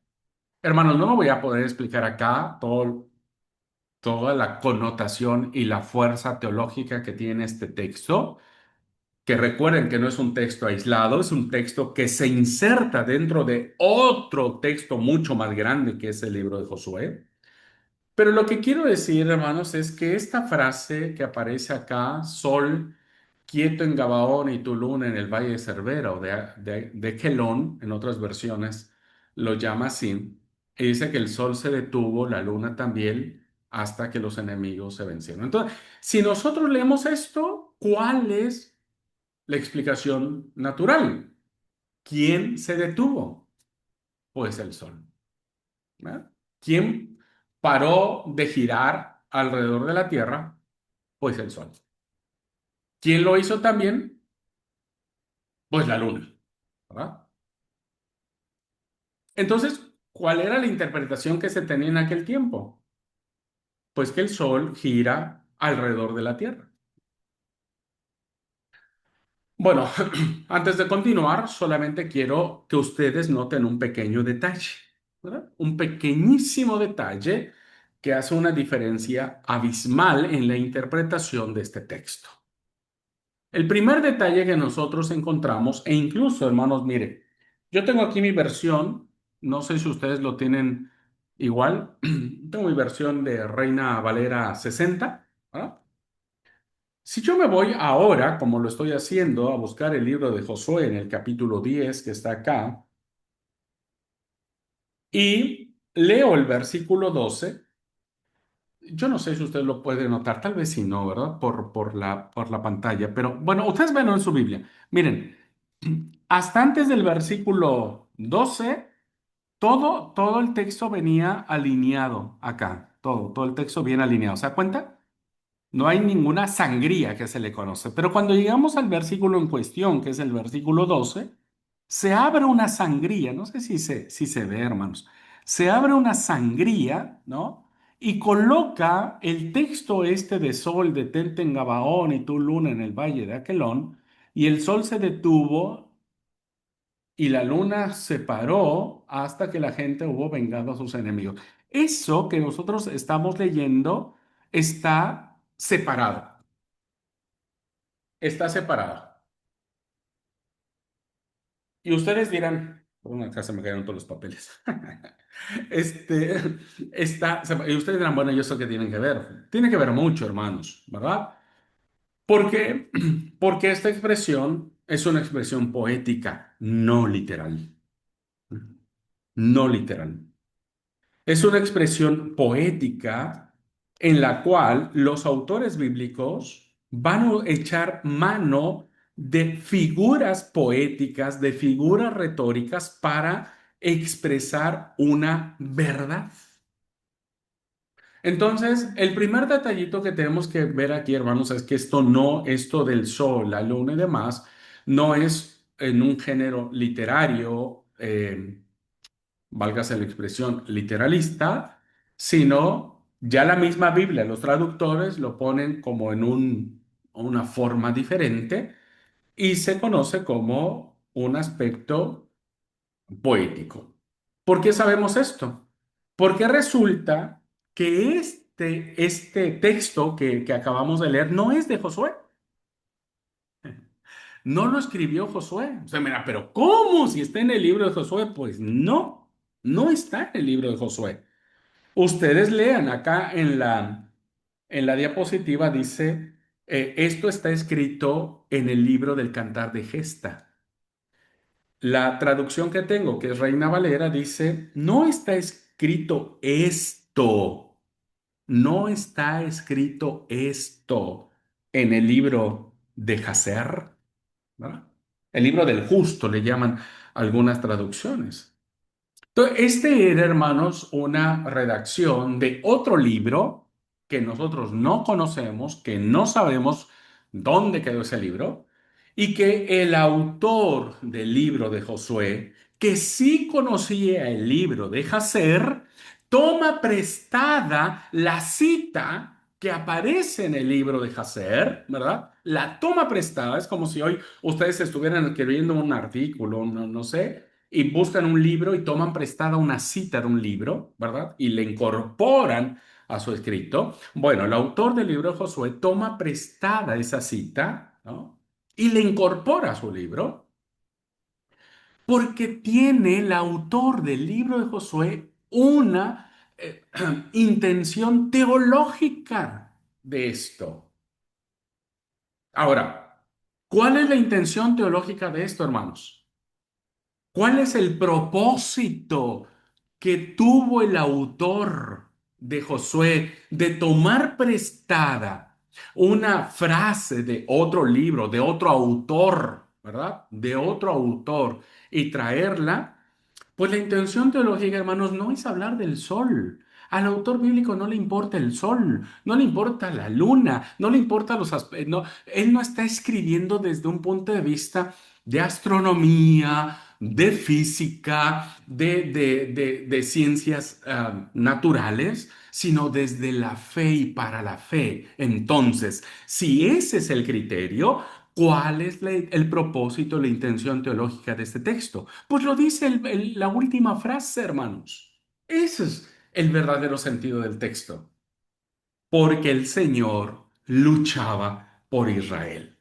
Hermanos, no me voy a poder explicar acá toda la connotación y la fuerza teológica que tiene este texto, que recuerden que no es un texto aislado, es un texto que se inserta dentro de otro texto mucho más grande que es el libro de Josué. Pero lo que quiero decir, hermanos, es que esta frase que aparece acá, sol quieto en Gabaón y tu luna en el valle de Cerbera o de Quelón, en otras versiones lo llama así, y dice que el sol se detuvo, la luna también, hasta que los enemigos se vencieron. Entonces, si nosotros leemos esto, ¿cuál es la explicación natural? ¿Quién se detuvo? Pues el sol. ¿Verdad? ¿Quién paró de girar alrededor de la Tierra? Pues el sol. ¿Quién lo hizo también? Pues la luna. ¿Verdad? Entonces, ¿cuál era la interpretación que se tenía en aquel tiempo? Pues que el sol gira alrededor de la Tierra. Bueno, antes de continuar, solamente quiero que ustedes noten un pequeño detalle, ¿verdad? Un pequeñísimo detalle que hace una diferencia abismal en la interpretación de este texto. El primer detalle que nosotros encontramos, e incluso, hermanos, mire, yo tengo aquí mi versión, no sé si ustedes lo tienen igual, tengo mi versión de Reina Valera 60, ¿verdad? Si yo me voy ahora, como lo estoy haciendo, a buscar el libro de Josué en el capítulo 10 que está acá, y leo el versículo 12, yo no sé si usted lo puede notar, tal vez si no, ¿verdad? Por la pantalla, pero bueno, ustedes ven en su Biblia. Miren, hasta antes del versículo 12, todo el texto venía alineado acá, todo el texto bien alineado. ¿Se da cuenta? No hay ninguna sangría que se le conoce. Pero cuando llegamos al versículo en cuestión, que es el versículo 12, se abre una sangría, no sé si se ve, hermanos, se abre una sangría, ¿no? Y coloca el texto este de sol, detente en Gabaón y tu luna en el valle de Aquelón, y el sol se detuvo y la luna se paró hasta que la gente hubo vengado a sus enemigos. Eso que nosotros estamos leyendo está separado. Está separado. Y ustedes dirán, por una casa me cayeron todos los papeles. Este, y ustedes dirán, bueno, ¿y eso qué tiene que ver? Tiene que ver mucho, hermanos, ¿verdad? Porque, porque esta expresión es una expresión poética, no literal. No literal. Es una expresión poética en la cual los autores bíblicos van a echar mano de figuras poéticas, de figuras retóricas para expresar una verdad. Entonces, el primer detallito que tenemos que ver aquí, hermanos, es que esto del sol, la luna y demás, no es en un género literario, válgase la expresión, literalista, sino ya la misma Biblia, los traductores lo ponen como en una forma diferente y se conoce como un aspecto poético. ¿Por qué sabemos esto? Porque resulta que este texto que acabamos de leer no es de Josué, no lo escribió Josué. O sea, mira, pero ¿cómo si está en el libro de Josué? Pues no, no está en el libro de Josué. Ustedes lean acá en la diapositiva, dice, esto está escrito en el libro del Cantar de Gesta. La traducción que tengo, que es Reina Valera, dice, no está escrito esto. ¿no está escrito esto en el libro de Jacer? ¿Verdad? El libro del justo le llaman algunas traducciones. Entonces, este era, hermanos, una redacción de otro libro que nosotros no conocemos, que no sabemos dónde quedó ese libro, y que el autor del libro de Josué, que sí conocía el libro de Jacer, toma prestada la cita que aparece en el libro de Jacer, ¿verdad? La toma prestada, es como si hoy ustedes estuvieran escribiendo un artículo, no sé, y buscan un libro y toman prestada una cita de un libro, ¿verdad? Y le incorporan a su escrito. Bueno, el autor del libro de Josué toma prestada esa cita, ¿no? Y le incorpora a su libro porque tiene el autor del libro de Josué una intención teológica de esto. Ahora, ¿cuál es la intención teológica de esto, hermanos? ¿Cuál es el propósito que tuvo el autor de Josué de tomar prestada una frase de otro libro, de otro autor, ¿verdad? De otro autor y traerla? Pues la intención teológica, hermanos, no es hablar del sol. Al autor bíblico no le importa el sol, no le importa la luna, no le importa los aspectos. No, él no está escribiendo desde un punto de vista de astronomía, de física, de ciencias naturales, sino desde la fe y para la fe. Entonces, si ese es el criterio, ¿cuál es el propósito, la intención teológica de este texto? Pues lo dice la última frase, hermanos. Ese es el verdadero sentido del texto. Porque el Señor luchaba por Israel.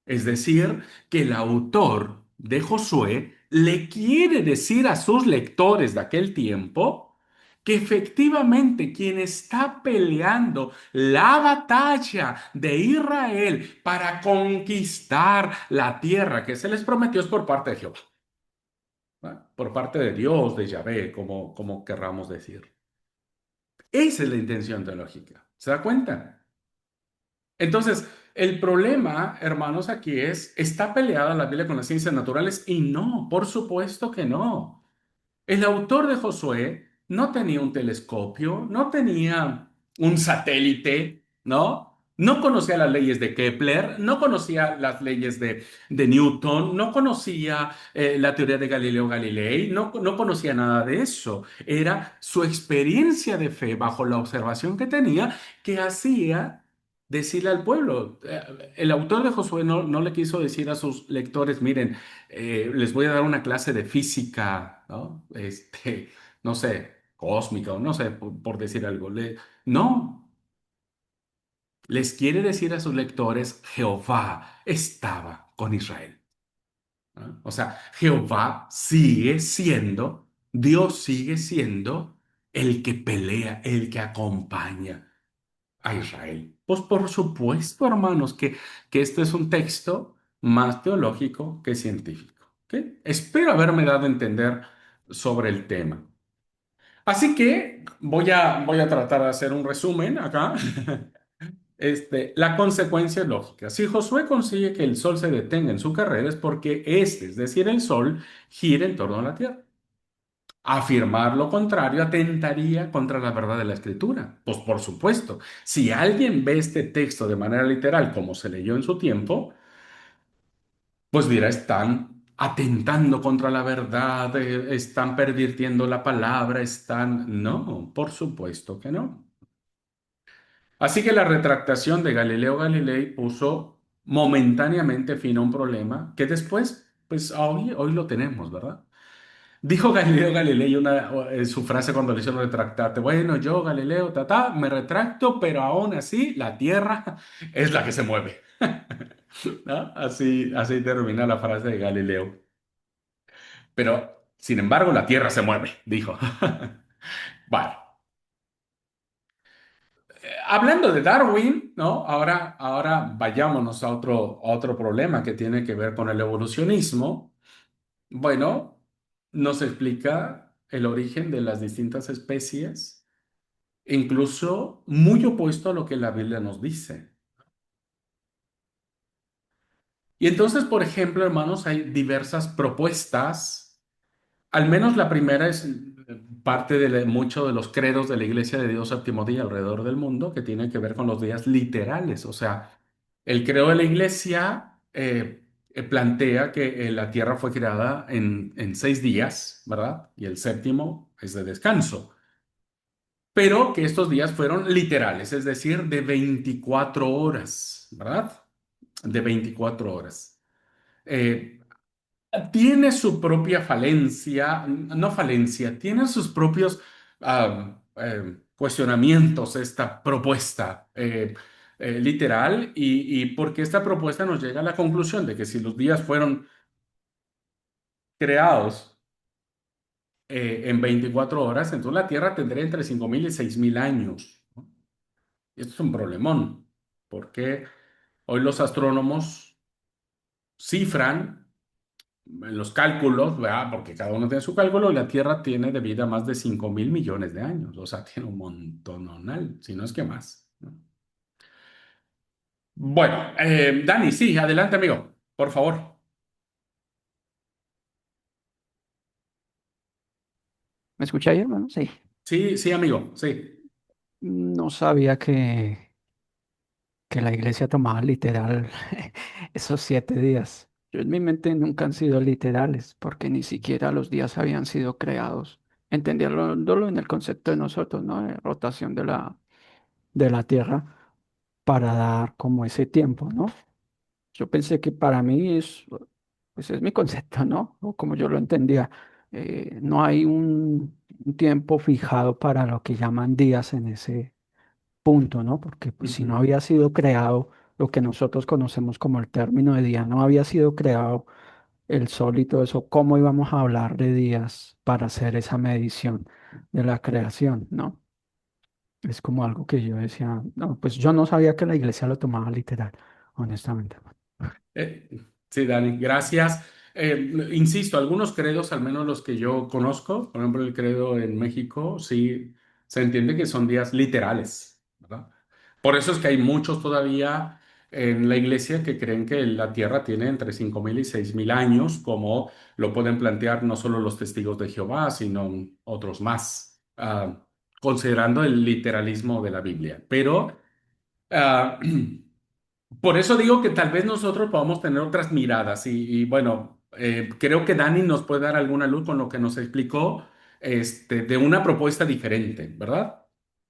Es decir, que el autor de Josué le quiere decir a sus lectores de aquel tiempo que efectivamente quien está peleando la batalla de Israel para conquistar la tierra que se les prometió es por parte de Jehová, ¿va? Por parte de Dios, de Yahvé, como querramos decir. Esa es la intención teológica. ¿Se da cuenta? Entonces, el problema, hermanos, aquí es, ¿está peleada la Biblia con las ciencias naturales? Y no, por supuesto que no. El autor de Josué no tenía un telescopio, no tenía un satélite, ¿no? No conocía las leyes de Kepler, no conocía las leyes de Newton, no conocía la teoría de Galileo Galilei, no conocía nada de eso. Era su experiencia de fe bajo la observación que tenía que hacía decirle al pueblo. El autor de Josué no le quiso decir a sus lectores, miren, les voy a dar una clase de física, ¿no? No sé, cósmica o no sé, por decir algo. No, les quiere decir a sus lectores, Jehová estaba con Israel, ¿no? O sea, Jehová sigue siendo, Dios sigue siendo el que pelea, el que acompaña a Israel. Pues por supuesto, hermanos, que este es un texto más teológico que científico. ¿Ok? Espero haberme dado a entender sobre el tema. Así que voy a tratar de hacer un resumen acá. La consecuencia es lógica. Si Josué consigue que el sol se detenga en su carrera es porque este, es decir, el sol, gira en torno a la tierra. Afirmar lo contrario atentaría contra la verdad de la escritura. Pues por supuesto, si alguien ve este texto de manera literal como se leyó en su tiempo, pues dirá, están atentando contra la verdad, están pervirtiendo la palabra, están... No, por supuesto que no. Así que la retractación de Galileo Galilei puso momentáneamente fin a un problema que después, pues hoy lo tenemos, ¿verdad? Dijo Galileo Galilei su frase cuando le hicieron retractarte. Bueno, yo, Galileo, me retracto, pero aún así la tierra es la que se mueve. ¿No? Así termina la frase de Galileo. Pero, sin embargo, la tierra se mueve, dijo. Bueno, hablando de Darwin, ¿no? Ahora vayámonos a otro problema que tiene que ver con el evolucionismo. Bueno, nos explica el origen de las distintas especies incluso muy opuesto a lo que la Biblia nos dice. Y entonces, por ejemplo, hermanos, hay diversas propuestas. Al menos la primera es parte de mucho de los credos de la Iglesia de Dios Séptimo Día alrededor del mundo, que tiene que ver con los días literales. O sea, el credo de la Iglesia plantea que la tierra fue creada en 6 días, ¿verdad? Y el séptimo es de descanso. Pero que estos días fueron literales, es decir, de 24 horas, ¿verdad? De 24 horas. Eh, Tiene su propia falencia, no falencia, tiene sus propios cuestionamientos esta propuesta literal y porque esta propuesta nos llega a la conclusión de que si los días fueron creados en 24 horas, entonces la Tierra tendría entre 5.000 y 6.000 años, ¿no? Y esto es un problemón, porque hoy los astrónomos cifran en los cálculos, ¿verdad? Porque cada uno tiene su cálculo, la Tierra tiene de vida más de 5.000 millones de años, o sea, tiene un montonal, si no es que más, ¿no? Bueno, Dani, sí, adelante, amigo, por favor. ¿Me escucha ahí, hermano? Sí. Sí, sí, amigo, sí. No sabía que la iglesia tomaba literal esos 7 días. Yo en mi mente nunca han sido literales, porque ni siquiera los días habían sido creados. Entendiéndolo en el concepto de nosotros, ¿no? De rotación de la Tierra para dar como ese tiempo, ¿no? Yo pensé que para mí pues es mi concepto, ¿no? O como yo lo entendía, no hay un tiempo fijado para lo que llaman días en ese punto, ¿no? Porque pues, si no Ujú. había sido creado lo que nosotros conocemos como el término de día, no había sido creado el sol y todo eso, ¿cómo íbamos a hablar de días para hacer esa medición de la creación, ¿no? Es como algo que yo decía, no, pues yo no sabía que la iglesia lo tomaba literal, honestamente. Eh, sí, Dani, gracias. Insisto, algunos credos, al menos los que yo conozco, por ejemplo, el credo en México, sí se entiende que son días literales, ¿verdad? Por eso es que hay muchos todavía en la iglesia que creen que la Tierra tiene entre 5.000 y 6.000 años, como lo pueden plantear no solo los testigos de Jehová, sino otros más, considerando el literalismo de la Biblia. Pero ah, por eso digo que tal vez nosotros podamos tener otras miradas bueno, creo que Dani nos puede dar alguna luz con lo que nos explicó de una propuesta diferente, ¿verdad?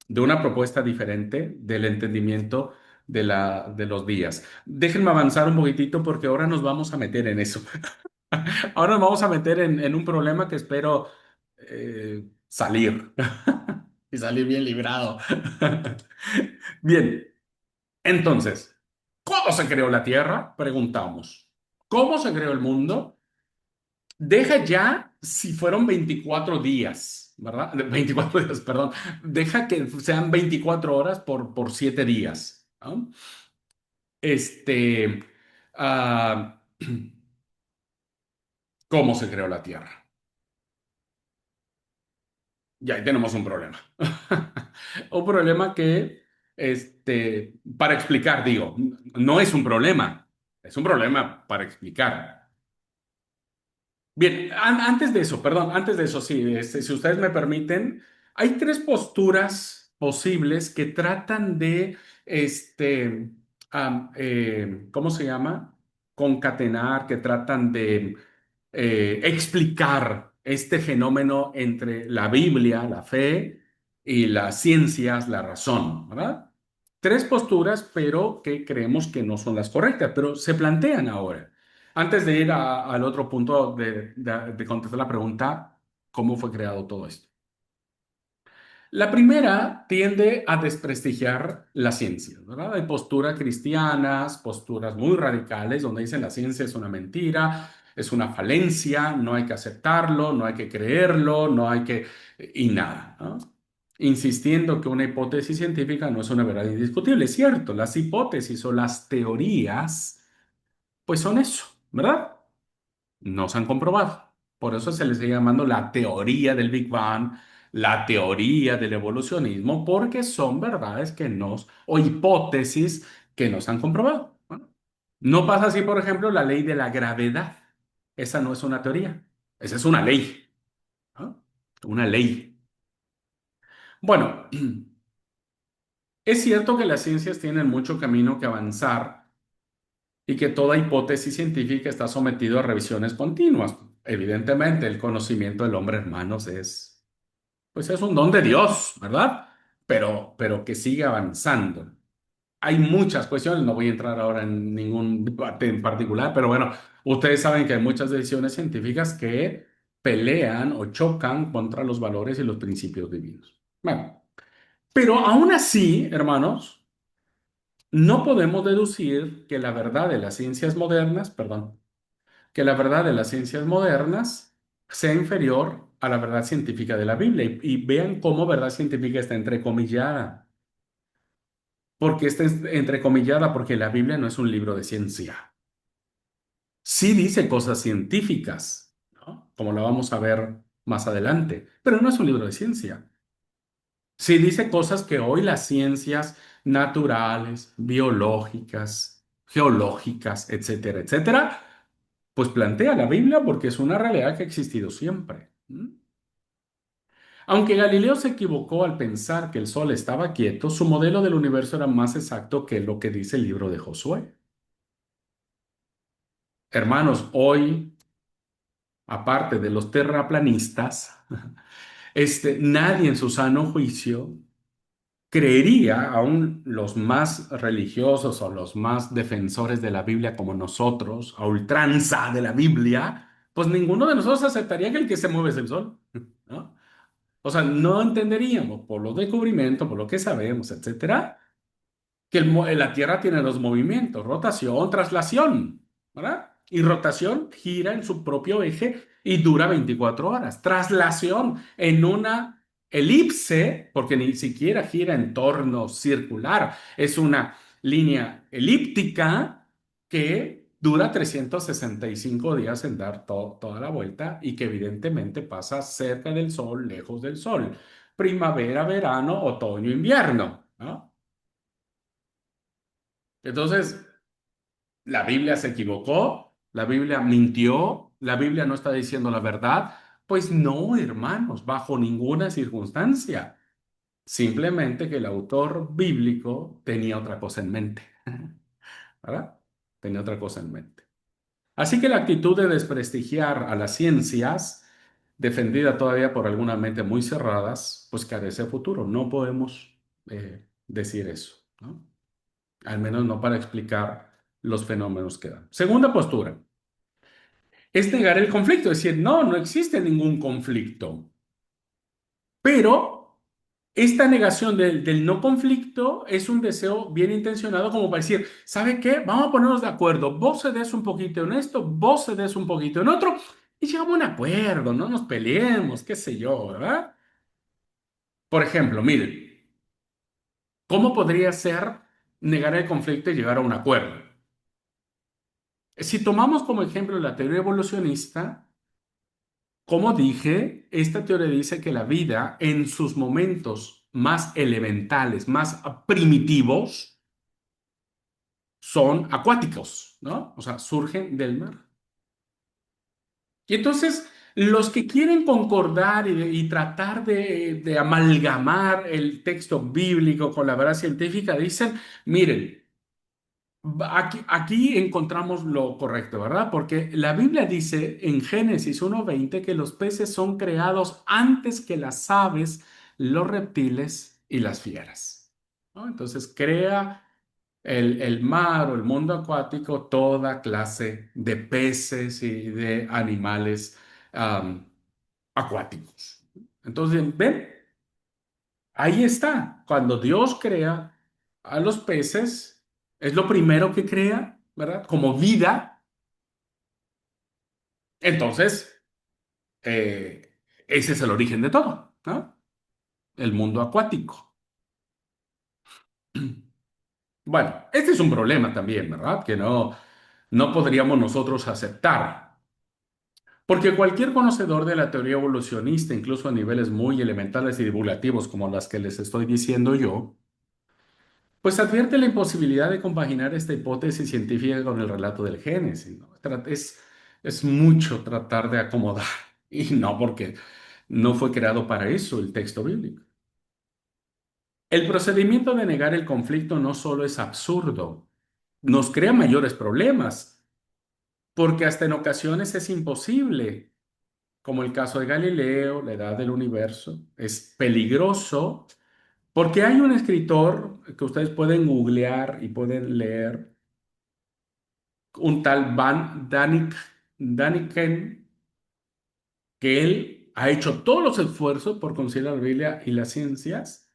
De una propuesta diferente del entendimiento de los días. Déjenme avanzar un poquitito porque ahora nos vamos a meter en eso. Ahora nos vamos a meter en un problema que espero salir y salir bien librado. Bien. Entonces, ¿cómo se creó la Tierra? Preguntamos. ¿Cómo se creó el mundo? Deja ya si fueron 24 días, ¿verdad? 24 días, perdón. Deja que sean 24 horas por 7 días, ¿no? Este, ah, ¿Cómo se creó la Tierra? Y ahí tenemos un problema. Un problema que, para explicar, digo, no es un problema, es un problema para explicar. Bien, antes de eso, perdón, antes de eso, sí, si ustedes me permiten, hay tres posturas posibles que tratan de, ¿cómo se llama? Concatenar, que tratan de explicar este fenómeno entre la Biblia, la fe, y las ciencias, la razón, ¿verdad? Tres posturas, pero que creemos que no son las correctas, pero se plantean ahora. Antes de ir al otro punto de contestar la pregunta, ¿cómo fue creado todo esto? La primera tiende a desprestigiar la ciencia, ¿verdad? Hay posturas cristianas, posturas muy radicales, donde dicen la ciencia es una mentira, es una falencia, no hay que aceptarlo, no hay que creerlo, no hay que... y nada, ¿no? Insistiendo que una hipótesis científica no es una verdad indiscutible. Es cierto, las hipótesis o las teorías, pues son eso, ¿verdad? No se han comprobado. Por eso se les sigue llamando la teoría del Big Bang, la teoría del evolucionismo porque son verdades que nos, o hipótesis que nos han comprobado. Bueno, no pasa así, por ejemplo, la ley de la gravedad. Esa no es una teoría, esa es una ley, ¿no? Una ley. Bueno, es cierto que las ciencias tienen mucho camino que avanzar y que toda hipótesis científica está sometido a revisiones continuas. Evidentemente, el conocimiento del hombre, hermanos, pues es un don de Dios, ¿verdad? Pero que sigue avanzando. Hay muchas cuestiones, no voy a entrar ahora en ningún debate en particular, pero bueno, ustedes saben que hay muchas decisiones científicas que pelean o chocan contra los valores y los principios divinos. Bueno, pero aún así, hermanos, no podemos deducir que la verdad de las ciencias modernas, perdón, que la verdad de las ciencias modernas sea inferior a la verdad científica de la Biblia. Y vean cómo verdad científica está entrecomillada. ¿Porque está entrecomillada? Porque la Biblia no es un libro de ciencia. Sí dice cosas científicas, ¿no? Como lo vamos a ver más adelante, pero no es un libro de ciencia. Sí dice cosas que hoy las ciencias naturales, biológicas, geológicas, etcétera, etcétera, pues plantea la Biblia porque es una realidad que ha existido siempre. ¿Mm? Aunque Galileo se equivocó al pensar que el Sol estaba quieto, su modelo del universo era más exacto que lo que dice el libro de Josué. Hermanos, hoy, aparte de los terraplanistas, nadie en su sano juicio creería, aún los más religiosos o los más defensores de la Biblia como nosotros, a ultranza de la Biblia, pues ninguno de nosotros aceptaría que el que se mueve es el Sol, ¿no? O sea, no entenderíamos por los descubrimientos, por lo que sabemos, etcétera, que la Tierra tiene dos movimientos, rotación, traslación, ¿verdad? Y rotación gira en su propio eje y dura 24 horas. Traslación en una elipse, porque ni siquiera gira en torno circular, es una línea elíptica que dura 365 días en dar toda la vuelta y que evidentemente pasa cerca del Sol, lejos del Sol. Primavera, verano, otoño, invierno, ¿no? Entonces, la Biblia se equivocó, la Biblia mintió, la Biblia no está diciendo la verdad. Pues no, hermanos, bajo ninguna circunstancia. Simplemente que el autor bíblico tenía otra cosa en mente, ¿verdad? Tenía otra cosa en mente. Así que la actitud de desprestigiar a las ciencias, defendida todavía por algunas mentes muy cerradas, pues carece de futuro. No podemos decir eso, ¿no? Al menos no para explicar los fenómenos que dan. Segunda postura es negar el conflicto, es decir, no, no existe ningún conflicto. Pero esta negación del no conflicto es un deseo bien intencionado como para decir, ¿sabe qué? Vamos a ponernos de acuerdo. Vos cedes un poquito en esto, vos cedes un poquito en otro y llegamos a un acuerdo, no nos peleemos, qué sé yo, ¿verdad? Por ejemplo, miren, ¿cómo podría ser negar el conflicto y llegar a un acuerdo? Si tomamos como ejemplo la teoría evolucionista, como dije, esta teoría dice que la vida en sus momentos más elementales, más primitivos, son acuáticos, ¿no? O sea, surgen del mar. Y entonces, los que quieren concordar y tratar de amalgamar el texto bíblico con la verdad científica dicen, miren, aquí encontramos lo correcto, ¿verdad? Porque la Biblia dice en Génesis 1:20 que los peces son creados antes que las aves, los reptiles y las fieras, ¿no? Entonces crea el mar o el mundo acuático toda clase de peces y de animales am, acuáticos. Entonces, ven, ahí está. Cuando Dios crea a los peces, es lo primero que crea, ¿verdad? Como vida. Entonces, ese es el origen de todo, ¿no? El mundo acuático. Bueno, este es un problema también, ¿verdad? Que no podríamos nosotros aceptar. Porque cualquier conocedor de la teoría evolucionista, incluso a niveles muy elementales y divulgativos como las que les estoy diciendo yo, pues advierte la imposibilidad de compaginar esta hipótesis científica con el relato del Génesis, ¿no? Es mucho tratar de acomodar, y no porque no fue creado para eso el texto bíblico. El procedimiento de negar el conflicto no solo es absurdo, nos crea mayores problemas, porque hasta en ocasiones es imposible, como el caso de Galileo, la edad del universo, es peligroso, porque hay un escritor que ustedes pueden googlear y pueden leer, un tal Van Daniken, que él ha hecho todos los esfuerzos por considerar la Biblia y las ciencias,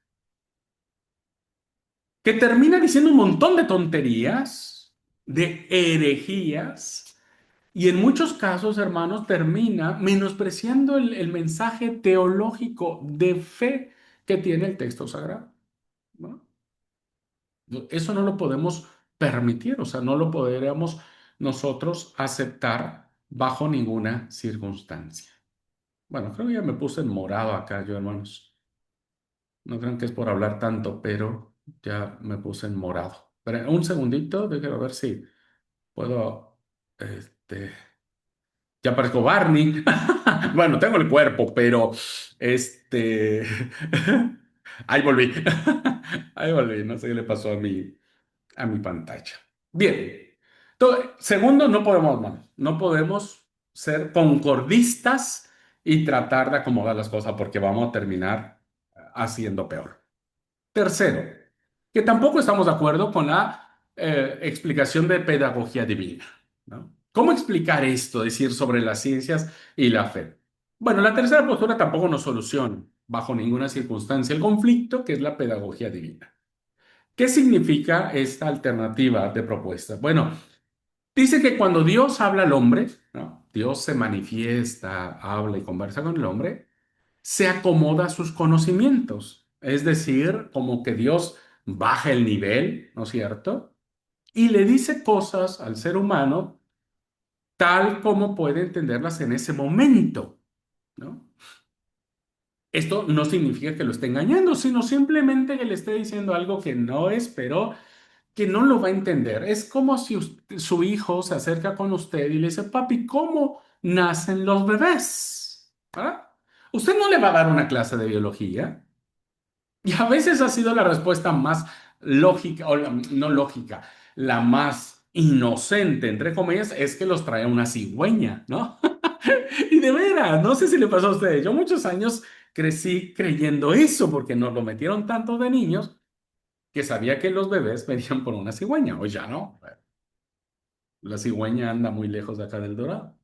que termina diciendo un montón de tonterías, de herejías, y en muchos casos, hermanos, termina menospreciando el mensaje teológico de fe que tiene el texto sagrado, ¿no? Eso no lo podemos permitir, o sea, no lo podríamos nosotros aceptar bajo ninguna circunstancia. Bueno, creo que ya me puse en morado acá, yo, hermanos. No crean que es por hablar tanto, pero ya me puse en morado. Pero un segundito, déjame ver si puedo. Este, ya parezco Barney. Bueno, tengo el cuerpo, pero este. Ahí volví. Ahí volví. No sé qué le pasó a mi pantalla. Bien. Segundo, no podemos ser concordistas y tratar de acomodar las cosas porque vamos a terminar haciendo peor. Tercero, que tampoco estamos de acuerdo con la explicación de pedagogía divina, ¿no? ¿Cómo explicar esto, decir, sobre las ciencias y la fe? Bueno, la tercera postura tampoco nos soluciona, bajo ninguna circunstancia, el conflicto, que es la pedagogía divina. ¿Qué significa esta alternativa de propuesta? Bueno, dice que cuando Dios habla al hombre, ¿no? Dios se manifiesta, habla y conversa con el hombre, se acomoda a sus conocimientos. Es decir, como que Dios baja el nivel, ¿no es cierto? Y le dice cosas al ser humano tal como puede entenderlas en ese momento, ¿no? Esto no significa que lo esté engañando, sino simplemente que le esté diciendo algo que no esperó, que no lo va a entender. Es como si su hijo se acerca con usted y le dice, papi, ¿cómo nacen los bebés? ¿Ah? Usted no le va a dar una clase de biología. Y a veces ha sido la respuesta más lógica, o no lógica, la más inocente, entre comillas, es que los trae una cigüeña, ¿no? Y de veras, no sé si le pasó a ustedes. Yo muchos años crecí creyendo eso porque nos lo metieron tanto de niños que sabía que los bebés venían por una cigüeña. Hoy ya no. La cigüeña anda muy lejos de acá del Dorado.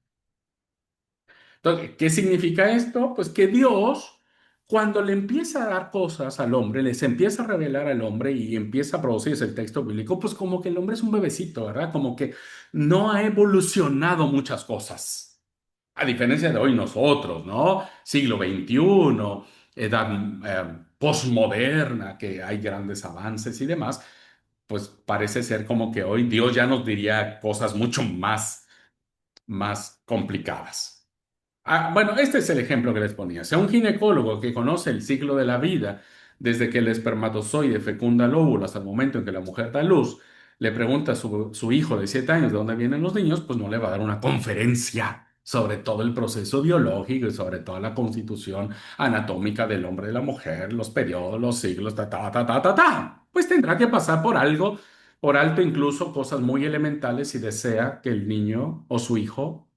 Entonces, ¿qué significa esto? Pues que Dios, cuando le empieza a dar cosas al hombre, les empieza a revelar al hombre y empieza a producirse el texto bíblico, pues como que el hombre es un bebecito, ¿verdad? Como que no ha evolucionado muchas cosas. A diferencia de hoy nosotros, ¿no? Siglo XXI, edad posmoderna, que hay grandes avances y demás, pues parece ser como que hoy Dios ya nos diría cosas mucho más complicadas. Bueno, este es el ejemplo que les ponía. Sea un ginecólogo que conoce el ciclo de la vida, desde que el espermatozoide fecunda el óvulo hasta el momento en que la mujer da luz, le pregunta a su hijo de 7 años de dónde vienen los niños, pues no le va a dar una conferencia sobre todo el proceso biológico y sobre toda la constitución anatómica del hombre y de la mujer, los periodos, los siglos, ta, ta, ta, ta, ta, ta. Pues tendrá que pasar por algo, por alto incluso cosas muy elementales si desea que el niño o su hijo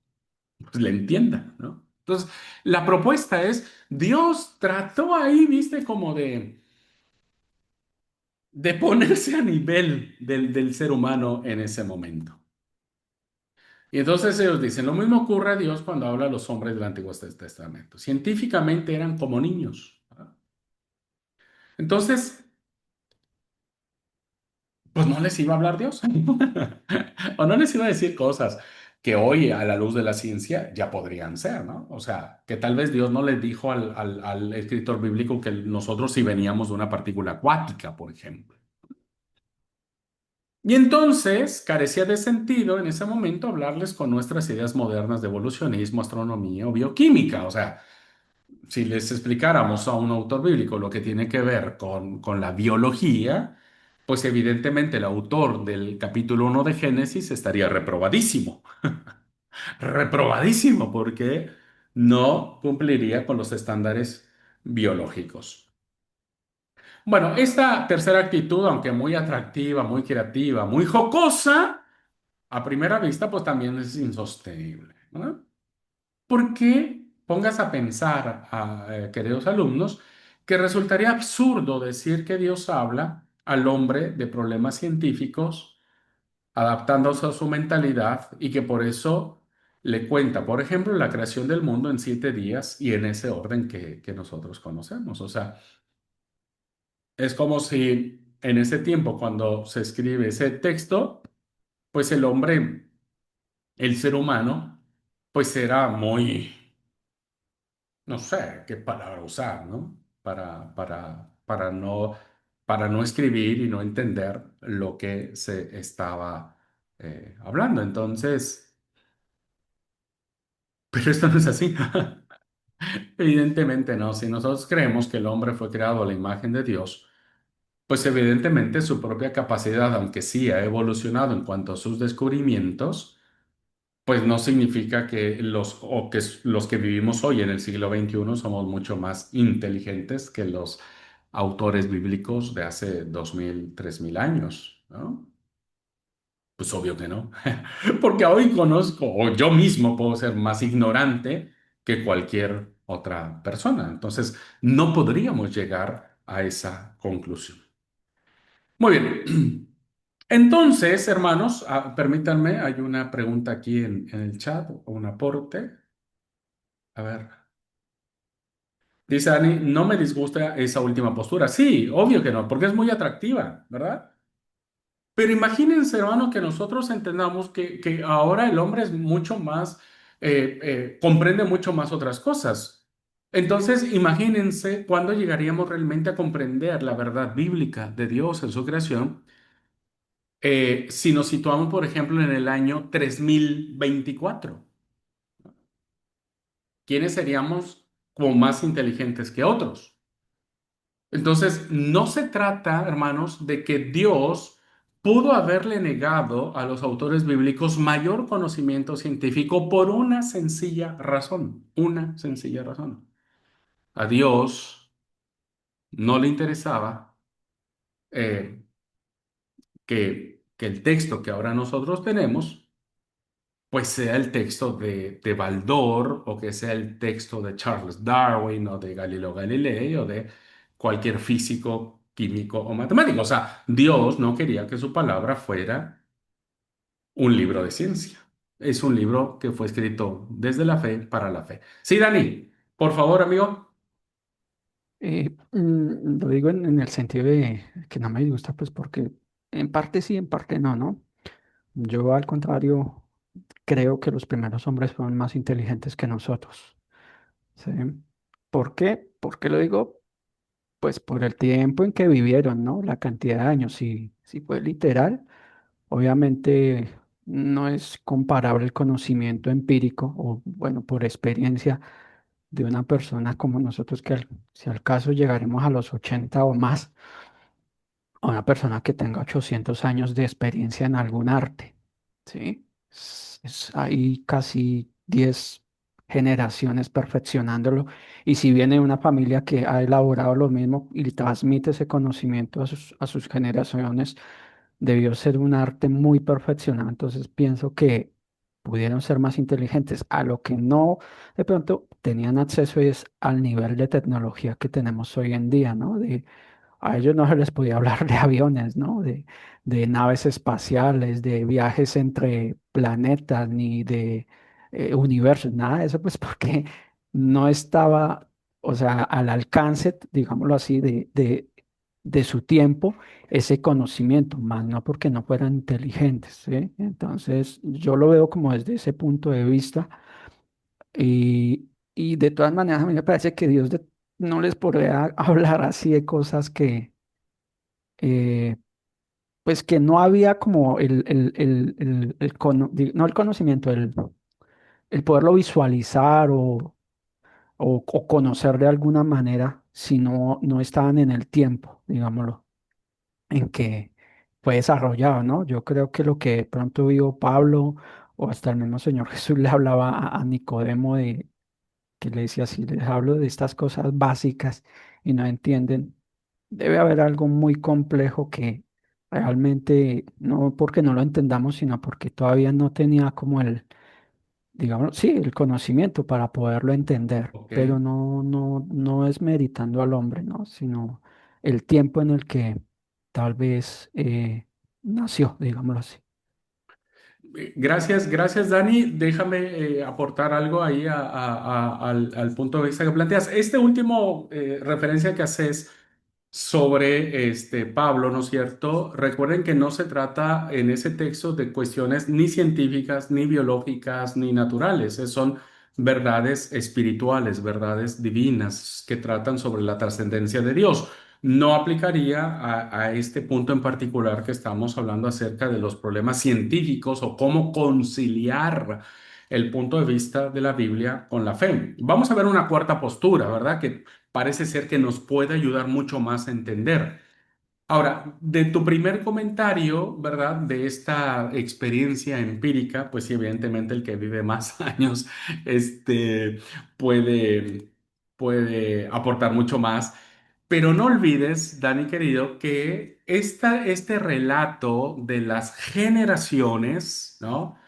pues, le entienda, ¿no? Entonces, la propuesta es, Dios trató ahí, viste, como de ponerse a nivel del ser humano en ese momento. Y entonces ellos dicen, lo mismo ocurre a Dios cuando habla a los hombres del Antiguo Testamento. Científicamente eran como niños, ¿verdad? Entonces, pues no les iba a hablar Dios. O no les iba a decir cosas que hoy a la luz de la ciencia ya podrían ser, ¿no? O sea, que tal vez Dios no les dijo al escritor bíblico que nosotros sí veníamos de una partícula acuática, por ejemplo. Y entonces carecía de sentido en ese momento hablarles con nuestras ideas modernas de evolucionismo, astronomía o bioquímica. O sea, si les explicáramos a un autor bíblico lo que tiene que ver con la biología, pues evidentemente el autor del capítulo 1 de Génesis estaría reprobadísimo, reprobadísimo, porque no cumpliría con los estándares biológicos. Bueno, esta tercera actitud, aunque muy atractiva, muy creativa, muy jocosa, a primera vista, pues también es insostenible, ¿no? ¿Por qué pongas a pensar, queridos alumnos, que resultaría absurdo decir que Dios habla al hombre de problemas científicos, adaptándose a su mentalidad y que por eso le cuenta, por ejemplo, la creación del mundo en 7 días y en ese orden que nosotros conocemos? O sea, es como si en ese tiempo, cuando se escribe ese texto, pues el hombre, el ser humano, pues era muy, no sé qué palabra usar, ¿no? Para no escribir y no entender lo que se estaba hablando. Entonces, pero esto no es así. Evidentemente no. Si nosotros creemos que el hombre fue creado a la imagen de Dios, pues evidentemente su propia capacidad, aunque sí ha evolucionado en cuanto a sus descubrimientos, pues no significa que los que vivimos hoy en el siglo XXI somos mucho más inteligentes que los autores bíblicos de hace 2000, 3000 años, ¿no? Pues obvio que no, porque hoy conozco, o yo mismo puedo ser más ignorante que cualquier otra persona. Entonces, no podríamos llegar a esa conclusión. Muy bien. Entonces, hermanos, permítanme, hay una pregunta aquí en el chat, o un aporte. A ver, dice Dani, no me disgusta esa última postura. Sí, obvio que no, porque es muy atractiva, ¿verdad? Pero imagínense, hermano, que nosotros entendamos que ahora el hombre es mucho más, comprende mucho más otras cosas. Entonces, imagínense cuándo llegaríamos realmente a comprender la verdad bíblica de Dios en su creación, si nos situamos, por ejemplo, en el año 3024. ¿Quiénes seríamos como más inteligentes que otros? Entonces, no se trata, hermanos, de que Dios pudo haberle negado a los autores bíblicos mayor conocimiento científico por una sencilla razón. A Dios no le interesaba eh, que el texto que ahora nosotros tenemos, pues sea el texto de Baldor o que sea el texto de Charles Darwin o de Galileo Galilei o de cualquier físico, químico o matemático. O sea, Dios no quería que su palabra fuera un libro de ciencia. Es un libro que fue escrito desde la fe para la fe. Sí, Dani, por favor, amigo. Lo digo en el sentido de que no me disgusta, pues porque en parte sí, en parte no, ¿no? Yo al contrario creo que los primeros hombres fueron más inteligentes que nosotros, ¿sí? ¿Por qué? ¿Por qué lo digo? Pues por el tiempo en que vivieron, ¿no? La cantidad de años, si fue literal, obviamente no es comparable el conocimiento empírico o, bueno, por experiencia de una persona como nosotros que si al caso llegaremos a los 80 o más, a una persona que tenga 800 años de experiencia en algún arte, ¿sí? Hay casi 10 generaciones perfeccionándolo. Y si viene una familia que ha elaborado lo mismo y transmite ese conocimiento a sus generaciones, debió ser un arte muy perfeccionado. Entonces pienso que pudieron ser más inteligentes. A lo que no de pronto tenían acceso es al nivel de tecnología que tenemos hoy en día, ¿no? A ellos no se les podía hablar de aviones, ¿no? De naves espaciales, de viajes entre planetas, ni de universos, nada de eso, pues porque no estaba, o sea, al alcance, digámoslo así, de su tiempo ese conocimiento, más no porque no fueran inteligentes, ¿sí? Entonces, yo lo veo como desde ese punto de vista y de todas maneras, a mí me parece que no les podría hablar así de cosas que pues que no había como no el conocimiento, el poderlo visualizar o conocer de alguna manera si no estaban en el tiempo, digámoslo, en que fue desarrollado, ¿no? Yo creo que lo que de pronto vio Pablo o hasta el mismo Señor Jesús le hablaba a Nicodemo de que le decía, si les hablo de estas cosas básicas y no entienden, debe haber algo muy complejo que realmente, no porque no lo entendamos, sino porque todavía no tenía como digamos, sí, el conocimiento para poderlo entender, ¿Ok? pero no es meritando al hombre, ¿no? Sino el tiempo en el que tal vez nació, digámoslo así. Gracias, gracias Dani. Déjame aportar algo ahí al punto de vista que planteas. Este último referencia que haces sobre Pablo, ¿no es cierto? Recuerden que no se trata en ese texto de cuestiones ni científicas, ni biológicas, ni naturales. Son verdades espirituales, verdades divinas que tratan sobre la trascendencia de Dios. No aplicaría a este punto en particular que estamos hablando acerca de los problemas científicos o cómo conciliar el punto de vista de la Biblia con la fe. Vamos a ver una cuarta postura, ¿verdad? Que parece ser que nos puede ayudar mucho más a entender. Ahora, de tu primer comentario, ¿verdad? De esta experiencia empírica, pues sí, evidentemente el que vive más años, este, puede, puede aportar mucho más. Pero no olvides, Dani querido, que este relato de las generaciones, ¿no?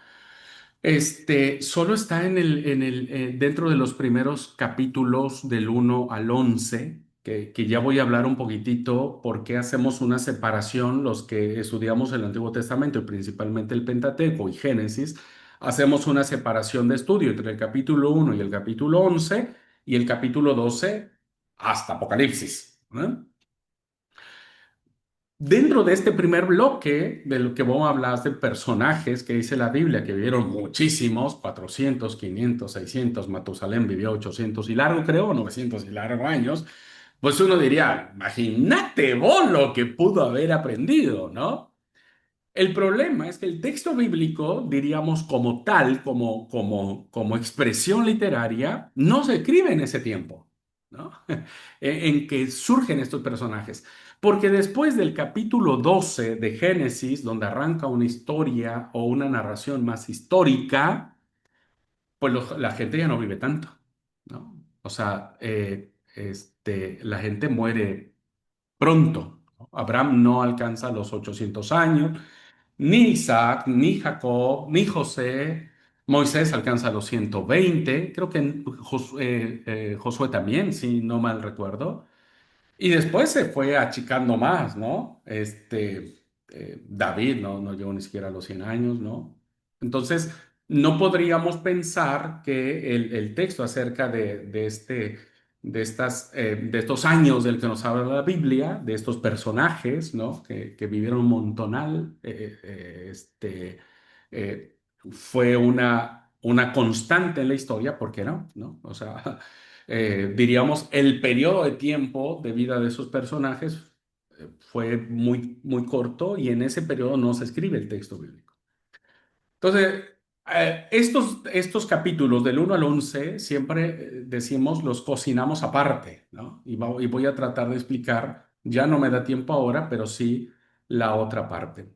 Solo está dentro de los primeros capítulos del 1 al 11, que ya voy a hablar un poquitito por qué hacemos una separación los que estudiamos el Antiguo Testamento y principalmente el Pentateuco y Génesis, hacemos una separación de estudio entre el capítulo 1 y el capítulo 11 y el capítulo 12 hasta Apocalipsis, ¿no? Dentro de este primer bloque, de lo que vamos a hablar de personajes que dice la Biblia, que vivieron muchísimos, 400, 500, 600, Matusalén vivió 800 y largo, creo, 900 y largo años, pues uno diría, imagínate vos lo que pudo haber aprendido, ¿no? El problema es que el texto bíblico, diríamos como tal, como expresión literaria, no se escribe en ese tiempo, ¿no? En que surgen estos personajes. Porque después del capítulo 12 de Génesis, donde arranca una historia o una narración más histórica, pues la gente ya no vive tanto, ¿no? O sea, la gente muere pronto, ¿no? Abraham no alcanza los 800 años, ni Isaac, ni Jacob, ni José. Moisés alcanza los 120, creo que Josué también, si no mal recuerdo. Y después se fue achicando más, ¿no? David no llegó ni siquiera a los 100 años, ¿no? Entonces, no podríamos pensar que el texto acerca de estos años del que nos habla la Biblia, de estos personajes, ¿no? Que vivieron un montonal, fue una constante en la historia, ¿por qué no? ¿No? O sea, diríamos, el periodo de tiempo de vida de esos personajes fue muy, muy corto y en ese periodo no se escribe el texto bíblico. Entonces, estos capítulos del 1 al 11 siempre decimos los cocinamos aparte, ¿no? Y voy a tratar de explicar, ya no me da tiempo ahora, pero sí la otra parte.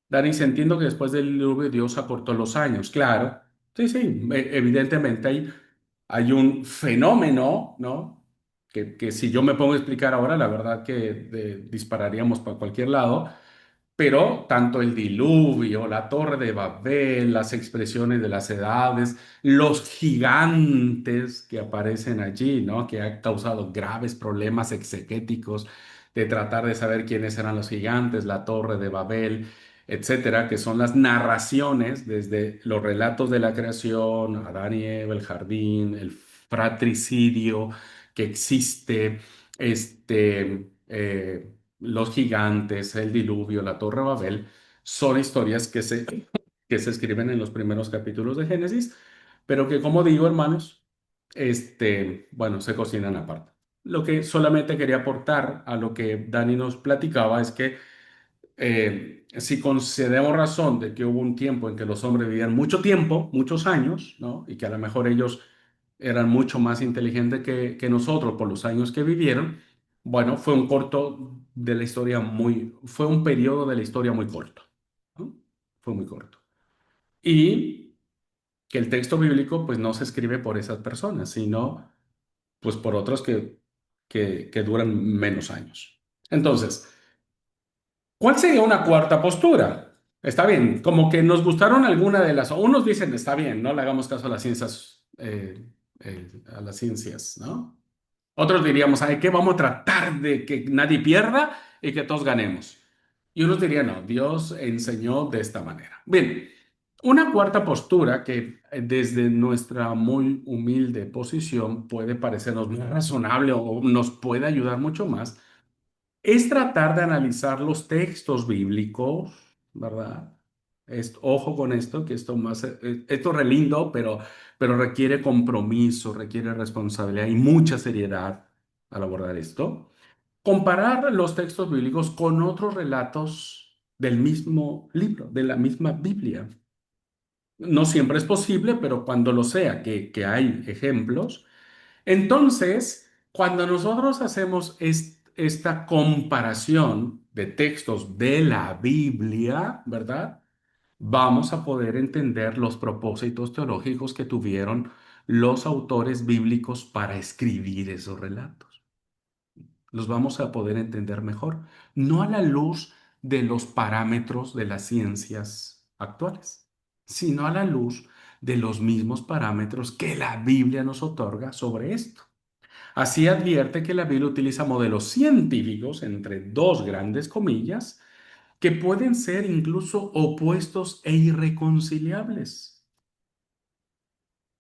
Dani, entiendo que después del diluvio Dios acortó los años, claro. Sí, sí, evidentemente hay un fenómeno, ¿no? Que si yo me pongo a explicar ahora, la verdad que dispararíamos para cualquier lado, pero tanto el diluvio, la torre de Babel, las expresiones de las edades, los gigantes que aparecen allí, ¿no? Que ha causado graves problemas exegéticos de tratar de saber quiénes eran los gigantes, la torre de Babel, etcétera, que son las narraciones desde los relatos de la creación, Adán y Eva, el jardín, el fratricidio que existe, los gigantes, el diluvio, la Torre de Babel, son historias que se escriben en los primeros capítulos de Génesis, pero que, como digo, hermanos, bueno, se cocinan aparte. Lo que solamente quería aportar a lo que Dani nos platicaba es que Si concedemos razón de que hubo un tiempo en que los hombres vivían mucho tiempo, muchos años, ¿no? Y que a lo mejor ellos eran mucho más inteligentes que nosotros por los años que vivieron, bueno, fue un corto de la historia fue un periodo de la historia muy corto, ¿no? Fue muy corto. Y que el texto bíblico pues no se escribe por esas personas, sino pues por otros que duran menos años. Entonces, ¿cuál sería una cuarta postura? Está bien, como que nos gustaron alguna de las, unos dicen, está bien, no le hagamos caso a las ciencias, ¿no? Otros diríamos, ¿ay qué? Vamos a tratar de que nadie pierda y que todos ganemos. Y unos dirían, no, Dios enseñó de esta manera. Bien, una cuarta postura que desde nuestra muy humilde posición puede parecernos muy razonable o nos puede ayudar mucho más es tratar de analizar los textos bíblicos, ¿verdad? Ojo con esto, que esto es re lindo, pero requiere compromiso, requiere responsabilidad y mucha seriedad al abordar esto. Comparar los textos bíblicos con otros relatos del mismo libro, de la misma Biblia. No siempre es posible, pero cuando lo sea, que hay ejemplos, entonces, cuando nosotros hacemos esta comparación de textos de la Biblia, ¿verdad? Vamos a poder entender los propósitos teológicos que tuvieron los autores bíblicos para escribir esos relatos. Los vamos a poder entender mejor, no a la luz de los parámetros de las ciencias actuales, sino a la luz de los mismos parámetros que la Biblia nos otorga sobre esto. Así advierte que la Biblia utiliza modelos científicos, entre dos grandes comillas, que pueden ser incluso opuestos e irreconciliables.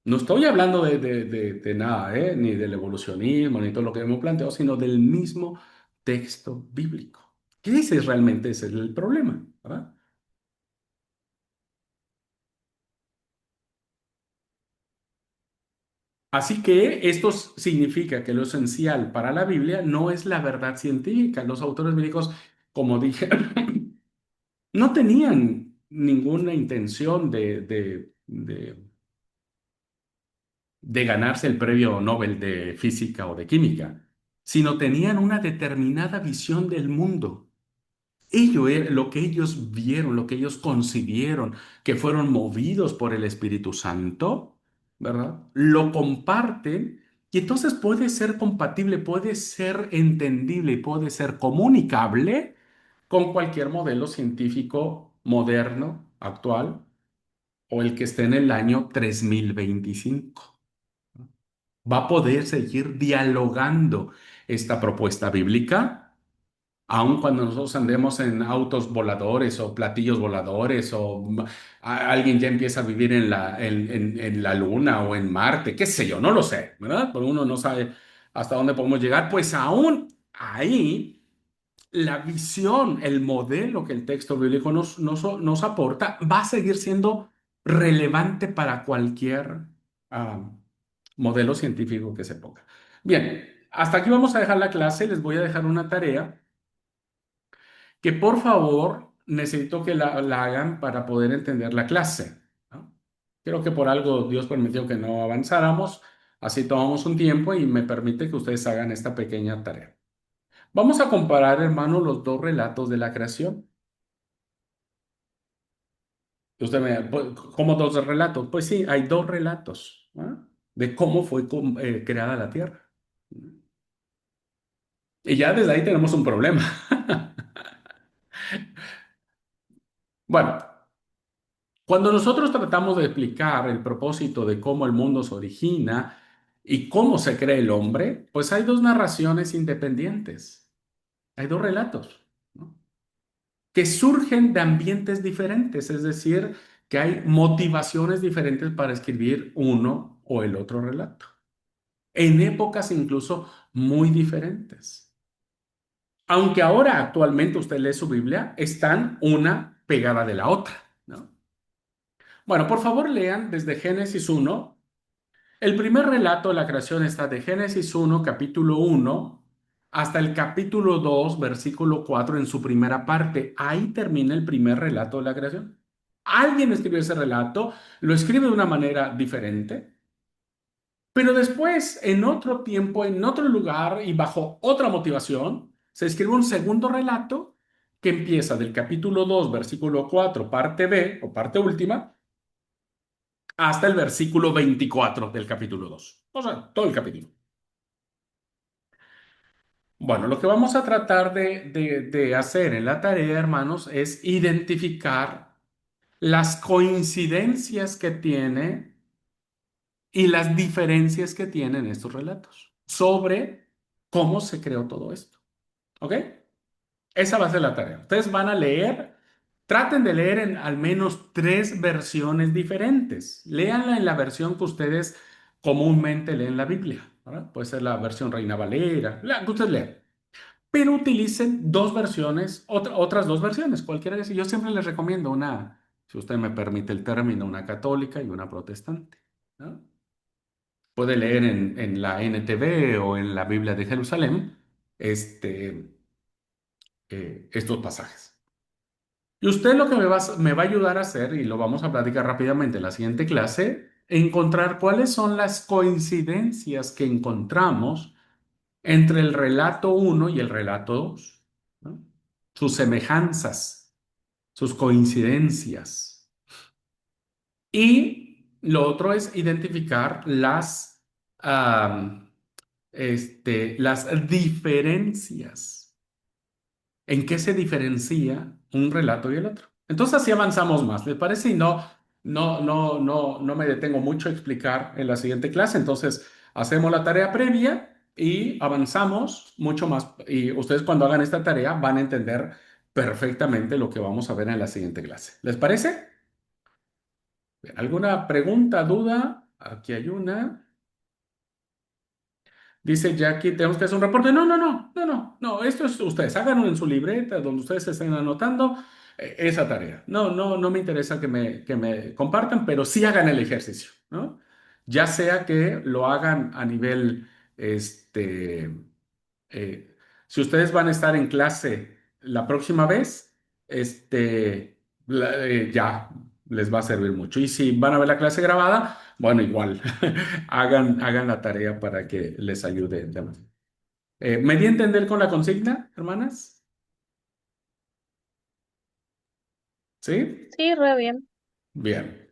No estoy hablando de nada, ni del evolucionismo, ni todo lo que hemos planteado, sino del mismo texto bíblico. ¿Qué es realmente ese es el problema? ¿Verdad? Así que esto significa que lo esencial para la Biblia no es la verdad científica. Los autores bíblicos, como dije, no tenían ninguna intención de ganarse el premio Nobel de física o de química, sino tenían una determinada visión del mundo. Lo que ellos vieron, lo que ellos concibieron, que fueron movidos por el Espíritu Santo, ¿verdad? Lo comparten y entonces puede ser compatible, puede ser entendible y puede ser comunicable con cualquier modelo científico moderno, actual, o el que esté en el año 3025. Va a poder seguir dialogando esta propuesta bíblica, aun cuando nosotros andemos en autos voladores o platillos voladores o alguien ya empieza a vivir en la Luna o en Marte, qué sé yo, no lo sé, ¿verdad? Pero uno no sabe hasta dónde podemos llegar, pues aún ahí la visión, el modelo que el texto bíblico nos aporta va a seguir siendo relevante para cualquier ah, modelo científico que se ponga. Bien, hasta aquí vamos a dejar la clase. Les voy a dejar una tarea que por favor necesito que la hagan para poder entender la clase, ¿no? Creo que por algo Dios permitió que no avanzáramos. Así tomamos un tiempo y me permite que ustedes hagan esta pequeña tarea. Vamos a comparar, hermano, los dos relatos de la creación. ¿Cómo dos relatos? Pues sí, hay dos relatos, ¿ah? De cómo fue creada la tierra. Y ya desde ahí tenemos un problema. Bueno, cuando nosotros tratamos de explicar el propósito de cómo el mundo se origina y cómo se crea el hombre, pues hay dos narraciones independientes. Hay dos relatos, ¿no? Que surgen de ambientes diferentes, es decir, que hay motivaciones diferentes para escribir uno o el otro relato, en épocas incluso muy diferentes. Aunque ahora actualmente usted lee su Biblia, están una pegada de la otra, ¿no? Bueno, por favor lean desde Génesis 1. El primer relato de la creación está de Génesis 1, capítulo 1, hasta el capítulo 2 versículo 4 en su primera parte. Ahí termina el primer relato de la creación. Alguien escribió ese relato, lo escribe de una manera diferente, pero después, en otro tiempo, en otro lugar y bajo otra motivación, se escribe un segundo relato que empieza del capítulo 2 versículo 4 parte B o parte última, hasta el versículo 24 del capítulo 2. O sea, todo el capítulo. Bueno, lo que vamos a tratar de hacer en la tarea, hermanos, es identificar las coincidencias que tiene y las diferencias que tienen estos relatos sobre cómo se creó todo esto. ¿Ok? Esa va a ser la tarea. Ustedes van a leer, traten de leer en al menos tres versiones diferentes. Léanla en la versión que ustedes comúnmente leen la Biblia, ¿verdad? Puede ser la versión Reina Valera, la que ustedes lean. Pero utilicen dos versiones, otras dos versiones, cualquiera que sea. Yo siempre les recomiendo una, si usted me permite el término, una católica y una protestante, ¿no? Puede leer en la NTV o en la Biblia de Jerusalén este, estos pasajes. Y usted lo que me va a ayudar a hacer, y lo vamos a platicar rápidamente en la siguiente clase, encontrar cuáles son las coincidencias que encontramos entre el relato uno y el relato 2, ¿no? Sus semejanzas, sus coincidencias. Y lo otro es identificar las diferencias. ¿En qué se diferencia un relato y el otro? Entonces así avanzamos más, ¿les parece? Y no me detengo mucho a explicar en la siguiente clase. Entonces hacemos la tarea previa y avanzamos mucho más. Y ustedes cuando hagan esta tarea van a entender perfectamente lo que vamos a ver en la siguiente clase. ¿Les parece? ¿Alguna pregunta, duda? Aquí hay una. Dice Jackie, tenemos que hacer un reporte. No. Esto es ustedes, háganlo en su libreta donde ustedes estén anotando esa tarea. No me interesa que me compartan, pero sí hagan el ejercicio, ¿no? Ya sea que lo hagan a nivel, este, si ustedes van a estar en clase la próxima vez, ya les va a servir mucho. Y si van a ver la clase grabada, bueno, igual, hagan la tarea para que les ayude. ¿Me di a entender con la consigna, hermanas? ¿Sí? Sí, re bien. Bien.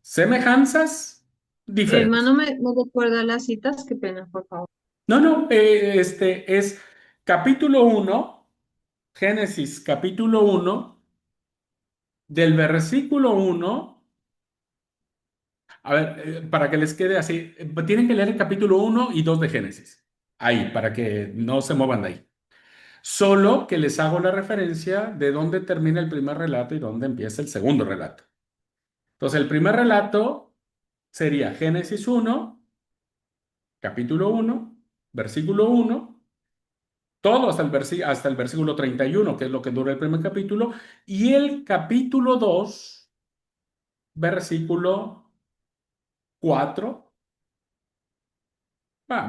Semejanzas, Hermano, diferencias. me recuerda las citas, qué pena, por favor. No, este es capítulo uno, Génesis capítulo uno, del versículo uno. A ver, para que les quede así, tienen que leer el capítulo uno y 2 de Génesis. Ahí, para que no se muevan de ahí. Solo que les hago la referencia de dónde termina el primer relato y dónde empieza el segundo relato. Entonces, el primer relato sería Génesis uno, capítulo uno, versículo uno, todo hasta el versículo 31, que es lo que dura el primer capítulo, y el capítulo 2, versículo 4.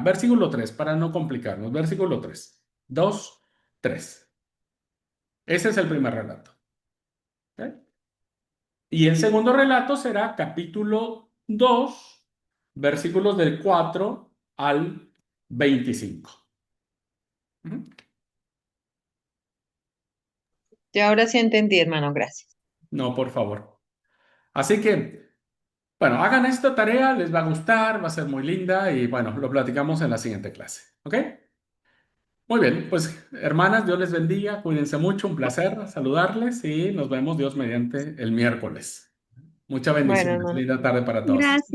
Versículo 3 para no complicarnos. Versículo 3, 2, 3. Ese es el primer relato. ¿Ok? Y el segundo relato será capítulo 2, versículos del 4 al 25. Ujú. Yo ahora sí entendí, hermano, gracias. No, por favor. Así que, bueno, hagan esta tarea, les va a gustar, va a ser muy linda y bueno, lo platicamos en la siguiente clase. ¿Ok? Muy bien, pues hermanas, Dios les bendiga, cuídense mucho, un placer saludarles y nos vemos Dios mediante el miércoles. Muchas Bueno, bendiciones. hermano. Linda tarde para todos. Gracias.